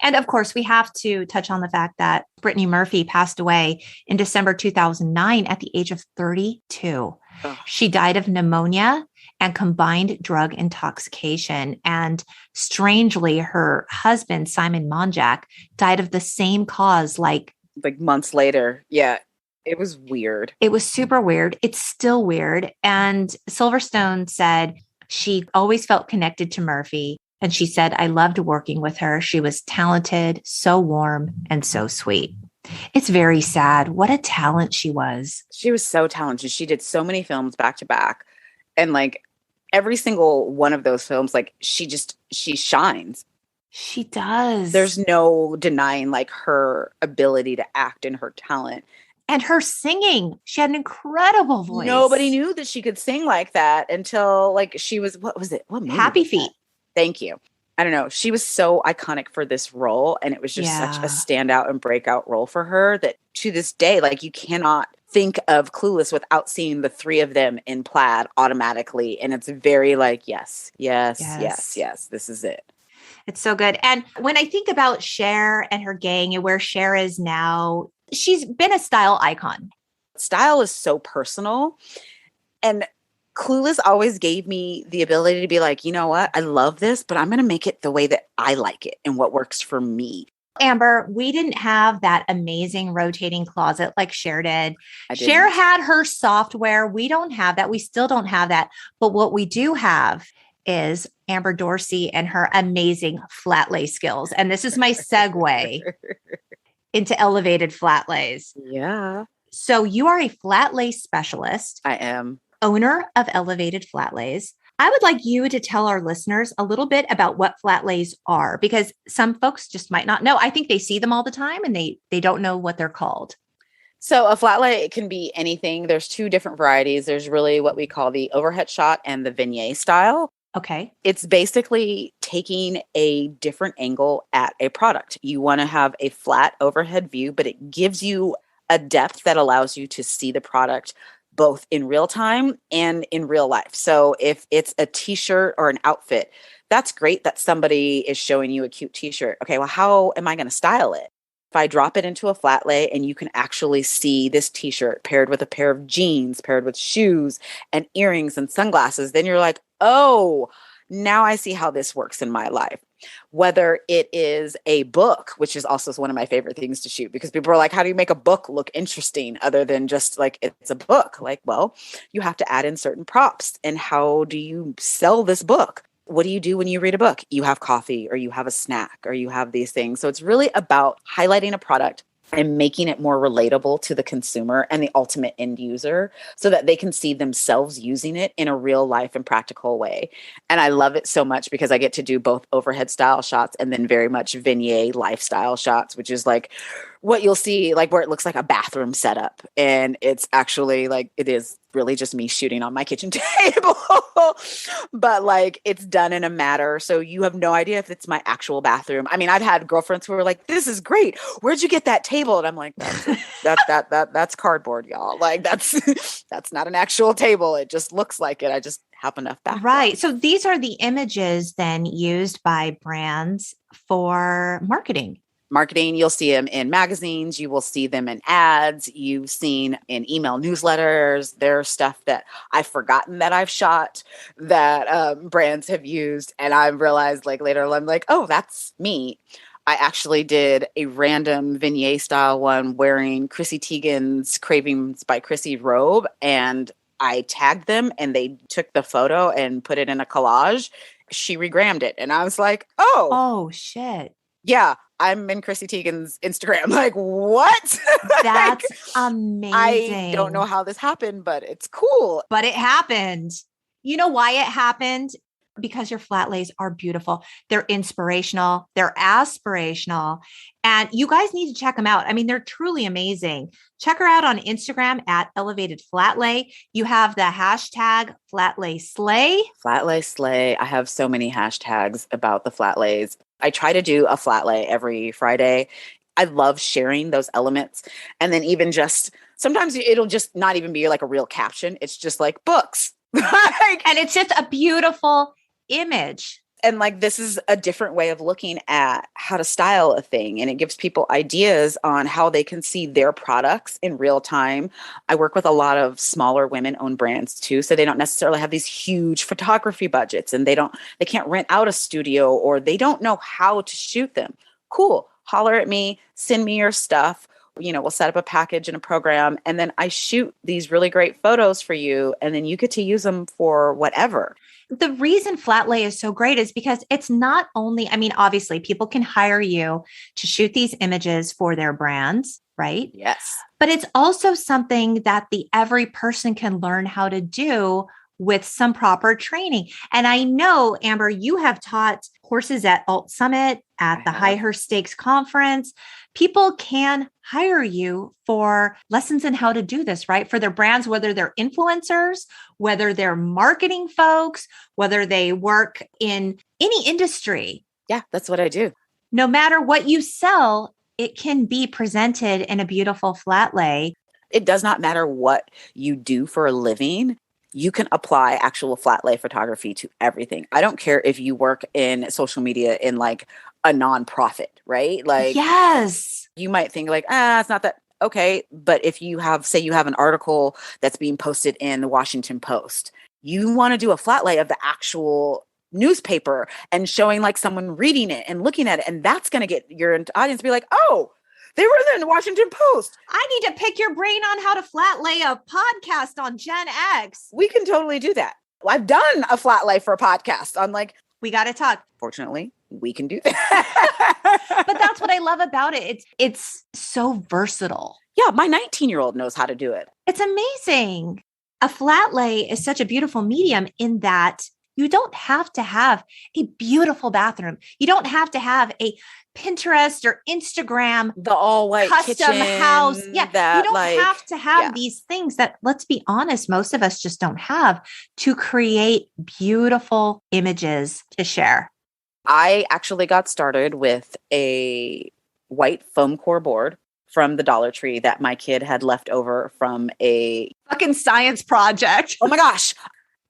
And of course, we have to touch on the fact that Brittany Murphy passed away in December 2009 at the age of 32. Ugh. She died of pneumonia and combined drug intoxication. And strangely, her husband, Simon Monjack, died of the same cause like months later. Yeah. It was weird. It was super weird. It's still weird. And Silverstone said she always felt connected to Murphy. And she said, I loved working with her. She was talented, so warm, and so sweet. It's very sad. What a talent she was. She was so talented. She did so many films back to back. And like every single one of those films, like she shines. She does. There's no denying like her ability to act and her talent. And her singing. She had an incredible voice. Nobody knew that she could sing like that until like she was, what was it? What movie Happy was Feet. That? Thank you. I don't know. She was so iconic for this role. And it was just such a standout and breakout role for her that to this day, like you cannot think of Clueless without seeing the three of them in plaid automatically. And it's very like, yes, this is it. It's so good. And when I think about Cher and her gang and where Cher is now, she's been a style icon. Style is so personal. And Clueless always gave me the ability to be like, you know what? I love this, but I'm going to make it the way that I like it and what works for me. Amber, we didn't have that amazing rotating closet like Cher did. Cher had her software. We don't have that. We still don't have that. But what we do have is Amber Dorsey and her amazing flatlay skills. And this is my segue into Elevated Flatlays. Yeah. So you are a flatlay specialist. I am. Owner of Elevated Flatlays. I would like you to tell our listeners a little bit about what flatlays are, because some folks just might not know. I think they see them all the time and they don't know what they're called. So a flatlay can be anything. There's two different varieties. There's really what we call the overhead shot and the vignette style. Okay. It's basically taking a different angle at a product. You want to have a flat overhead view, but it gives you a depth that allows you to see the product both in real time and in real life. So if it's a t-shirt or an outfit, that's great that somebody is showing you a cute t-shirt. Okay, well, how am I going to style it? If I drop it into a flat lay and you can actually see this t-shirt paired with a pair of jeans, paired with shoes and earrings and sunglasses, then you're like, oh, now I see how this works in my life. Whether it is a book, which is also one of my favorite things to shoot, because people are like, how do you make a book look interesting other than just like it's a book? Like, well, you have to add in certain props. And how do you sell this book? What do you do when you read a book? You have coffee or you have a snack or you have these things. So it's really about highlighting a product and making it more relatable to the consumer and the ultimate end user so that they can see themselves using it in a real life and practical way. And I love it so much because I get to do both overhead style shots and then very much vignette lifestyle shots, which is like what you'll see, like where it looks like a bathroom setup, and it's actually like, it is really just me shooting on my kitchen table, but like it's done in a matter. So you have no idea if it's my actual bathroom. I mean, I've had girlfriends who are like, this is great. Where'd you get that table? And I'm like, that's cardboard, y'all. Like that's not an actual table. It just looks like it. I just have enough background. Right. So these are the images then used by brands for marketing. You'll see them in magazines, you will see them in ads, you've seen in email newsletters. There's stuff that I've forgotten that I've shot that brands have used. And I've realized like later, I'm like, oh, that's me. I actually did a random vignette style one wearing Chrissy Teigen's Cravings by Chrissy robe. And I tagged them and they took the photo and put it in a collage. She regrammed it. And I was like, oh shit. Yeah, I'm in Chrissy Teigen's Instagram. Like, what? That's amazing. I don't know how this happened, but it's cool. But it happened. You know why it happened? Because your flatlays are beautiful. They're inspirational. They're aspirational. And you guys need to check them out. I mean, they're truly amazing. Check her out on Instagram at Elevated Flatlay. You have the hashtag Flatlay Slay. Flatlay Slay. I have so many hashtags about the flatlays. I try to do a flatlay every Friday. I love sharing those elements. And then even just, sometimes it'll just not even be like a real caption. It's just like books. And it's just a beautiful image. And like, this is a different way of looking at how to style a thing. And it gives people ideas on how they can see their products in real time. I work with a lot of smaller women-owned brands too. So they don't necessarily have these huge photography budgets, and they can't rent out a studio, or they don't know how to shoot them. Cool. Holler at me, send me your stuff. We'll set up a package and a program, and then I shoot these really great photos for you. And then you get to use them for whatever. The reason Flatlay is so great is because it's not only, I mean, obviously people can hire you to shoot these images for their brands, right? Yes. But it's also something that every person can learn how to do with some proper training. And I know, Amber, you have taught courses at Alt Summit, at the High Her Stakes conference. People can hire you for lessons in how to do this, right? For their brands, whether they're influencers, whether they're marketing folks, whether they work in any industry. Yeah, that's what I do. No matter what you sell, it can be presented in a beautiful flatlay. It does not matter what you do for a living. You can apply actual flatlay photography to everything. I don't care if you work in social media in like a nonprofit, right? Like, yes, you might think like, it's not that. Okay. But if you have, say you have an article that's being posted in the Washington Post, you want to do a flatlay of the actual newspaper and showing like someone reading it and looking at it. And that's going to get your audience to be like, oh, they were in the Washington Post. I need to pick your brain on how to flatlay a podcast on Gen X. We can totally do that. I've done a flatlay for a podcast on like, we got to talk. Fortunately, we can do that. But that's what I love about it. It's so versatile. Yeah, my 19-year-old knows how to do it. It's amazing. A flatlay is such a beautiful medium in that you don't have to have a beautiful bathroom. You don't have to have a Pinterest or Instagram, the all white custom kitchen, house. Yeah. You don't have to have these things that, let's be honest, most of us just don't have to create beautiful images to share. I actually got started with a white foam core board from the Dollar Tree that my kid had left over from a fucking science project. Oh my gosh.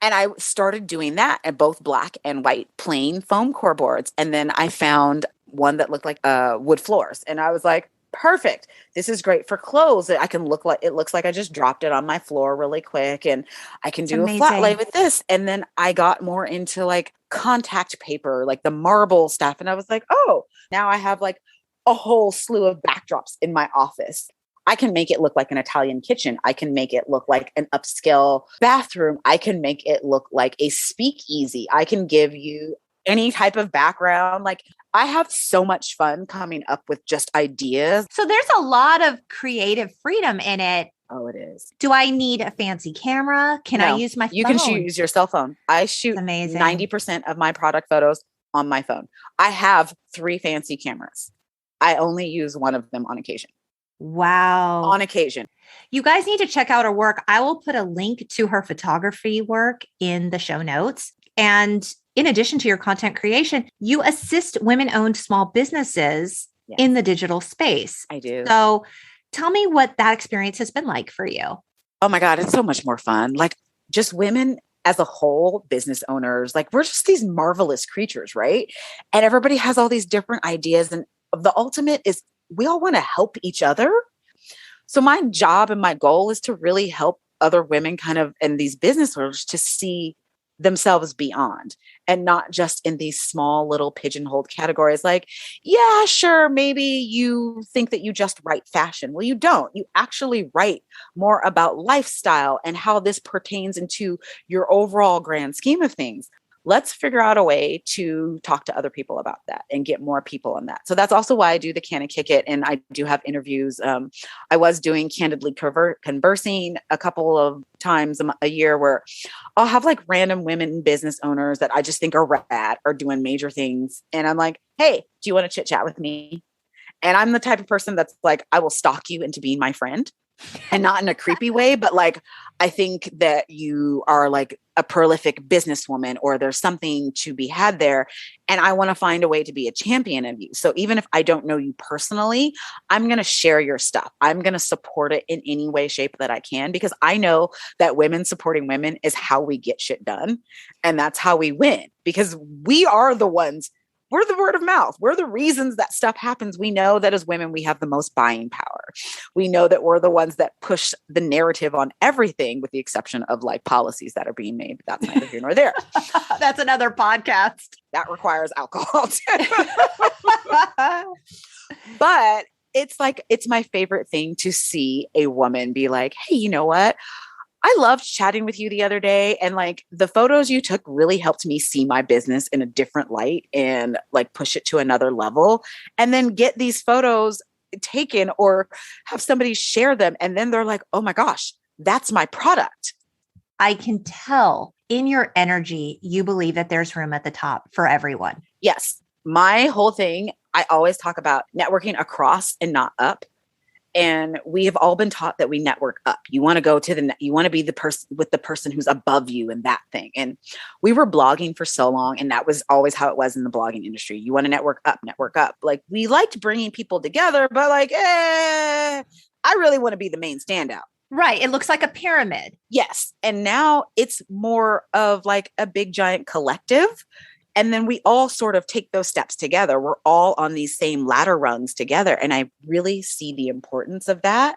And I started doing that at both black and white plain foam core boards. And then I found one that looked like wood floors. And I was like, perfect. This is great for clothes. I can look like, it looks like I just dropped it on my floor really quick, and I can do a flat lay with this. And then I got more into like contact paper, like the marble stuff. And I was like, oh, now I have like a whole slew of backdrops in my office. I can make it look like an Italian kitchen. I can make it look like an upscale bathroom. I can make it look like a speakeasy. I can give you any type of background. Like, I have so much fun coming up with just ideas. So there's a lot of creative freedom in it. Oh, it is. Do I need a fancy camera? Can I use my phone? You can use your cell phone. I shoot 90% of my product photos on my phone. I have 3 fancy cameras. I only use one of them on occasion. Wow. On occasion. You guys need to check out her work. I will put a link to her photography work in the show notes. And in addition to your content creation, you assist women-owned small businesses in the digital space. I do. So tell me what that experience has been like for you. Oh my God, it's so much more fun. Like just women as a whole, business owners, like we're just these marvelous creatures, right? And everybody has all these different ideas. And the ultimate is we all want to help each other. So my job and my goal is to really help other women kind of in these business owners to see themselves beyond and not just in these small little pigeonholed categories. Like, yeah, sure. Maybe you think that you just write fashion. Well, you don't. You actually write more about lifestyle and how this pertains into your overall grand scheme of things. Let's figure out a way to talk to other people about that and get more people on that. So that's also why I do the Can and Kick It. And I do have interviews. I was doing Candidly Conversing a couple of times a year where I'll have like random women business owners that I just think are rad or doing major things. And I'm like, hey, do you want to chit chat with me? And I'm the type of person that's like, I will stalk you into being my friend. And not in a creepy way, but like, I think that you are like a prolific businesswoman or there's something to be had there. And I want to find a way to be a champion of you. So even if I don't know you personally, I'm going to share your stuff. I'm going to support it in any way, shape that I can, because I know that women supporting women is how we get shit done. And that's how we win, because we are the ones. We're the word of mouth. We're the reasons that stuff happens. We know that as women, we have the most buying power. We know that we're the ones that push the narrative on everything, with the exception of like policies that are being made. But that's neither here nor there. That's another podcast. That requires alcohol too. But it's like, it's my favorite thing to see a woman be like, hey, you know what? I loved chatting with you the other day, and like the photos you took really helped me see my business in a different light and like push it to another level, and then get these photos taken or have somebody share them. And then they're like, oh my gosh, that's my product. I can tell in your energy, you believe that there's room at the top for everyone. Yes. My whole thing, I always talk about networking across and not up. And we have all been taught that we network up. You want to go to you want to be the person with the person who's above you in that thing. And we were blogging for so long, and that was always how it was in the blogging industry. You want to network up, network up. Like we liked bringing people together, but like, I really want to be the main standout. Right. It looks like a pyramid. Yes. And now it's more of like a big giant collective. And then we all sort of take those steps together. We're all on these same ladder rungs together. And I really see the importance of that.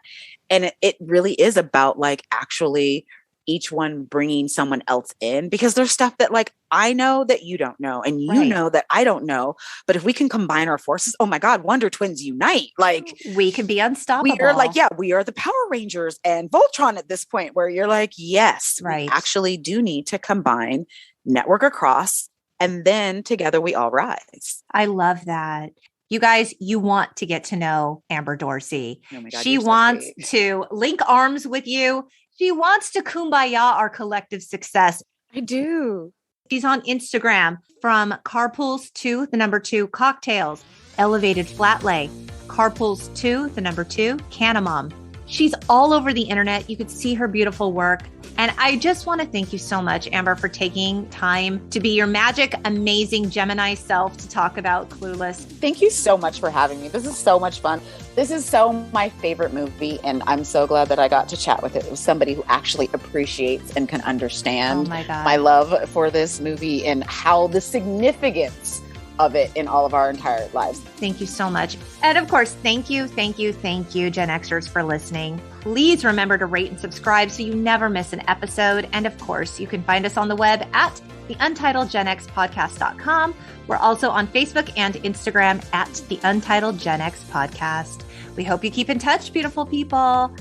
And it really is about like actually each one bringing someone else in, because there's stuff that like I know that you don't know, and you know that I don't know. But if we can combine our forces, oh my God, Wonder Twins unite. Like we can be unstoppable. We are like, we are the Power Rangers and Voltron at this point, where you're like, yes, we actually do need to combine, network across, and then together we all rise. I love that. You guys, you want to get to know Amber Dorsey. Oh my God, she wants to link arms with you. She wants to kumbaya our collective success. I do. She's on Instagram from Carpools to the number 2 cocktails, Elevated Flatlay, Carpools to the number 2 Canamom. She's all over the internet. You could see her beautiful work. And I just want to thank you so much, Amber, for taking time to be your magic, amazing Gemini self to talk about Clueless. Thank you so much for having me. This is so much fun. This is so my favorite movie, and I'm so glad that I got to chat with it. It was somebody who actually appreciates and can understand my love for this movie and how the significance of it in all of our entire lives. Thank you so much. And of course, thank you, Gen Xers, for listening. Please remember to rate and subscribe so you never miss an episode. And of course, you can find us on the web at the UntitledGenXPodcast.com. We're also on Facebook and Instagram at the Untitled Gen X Podcast. We hope you keep in touch, beautiful people.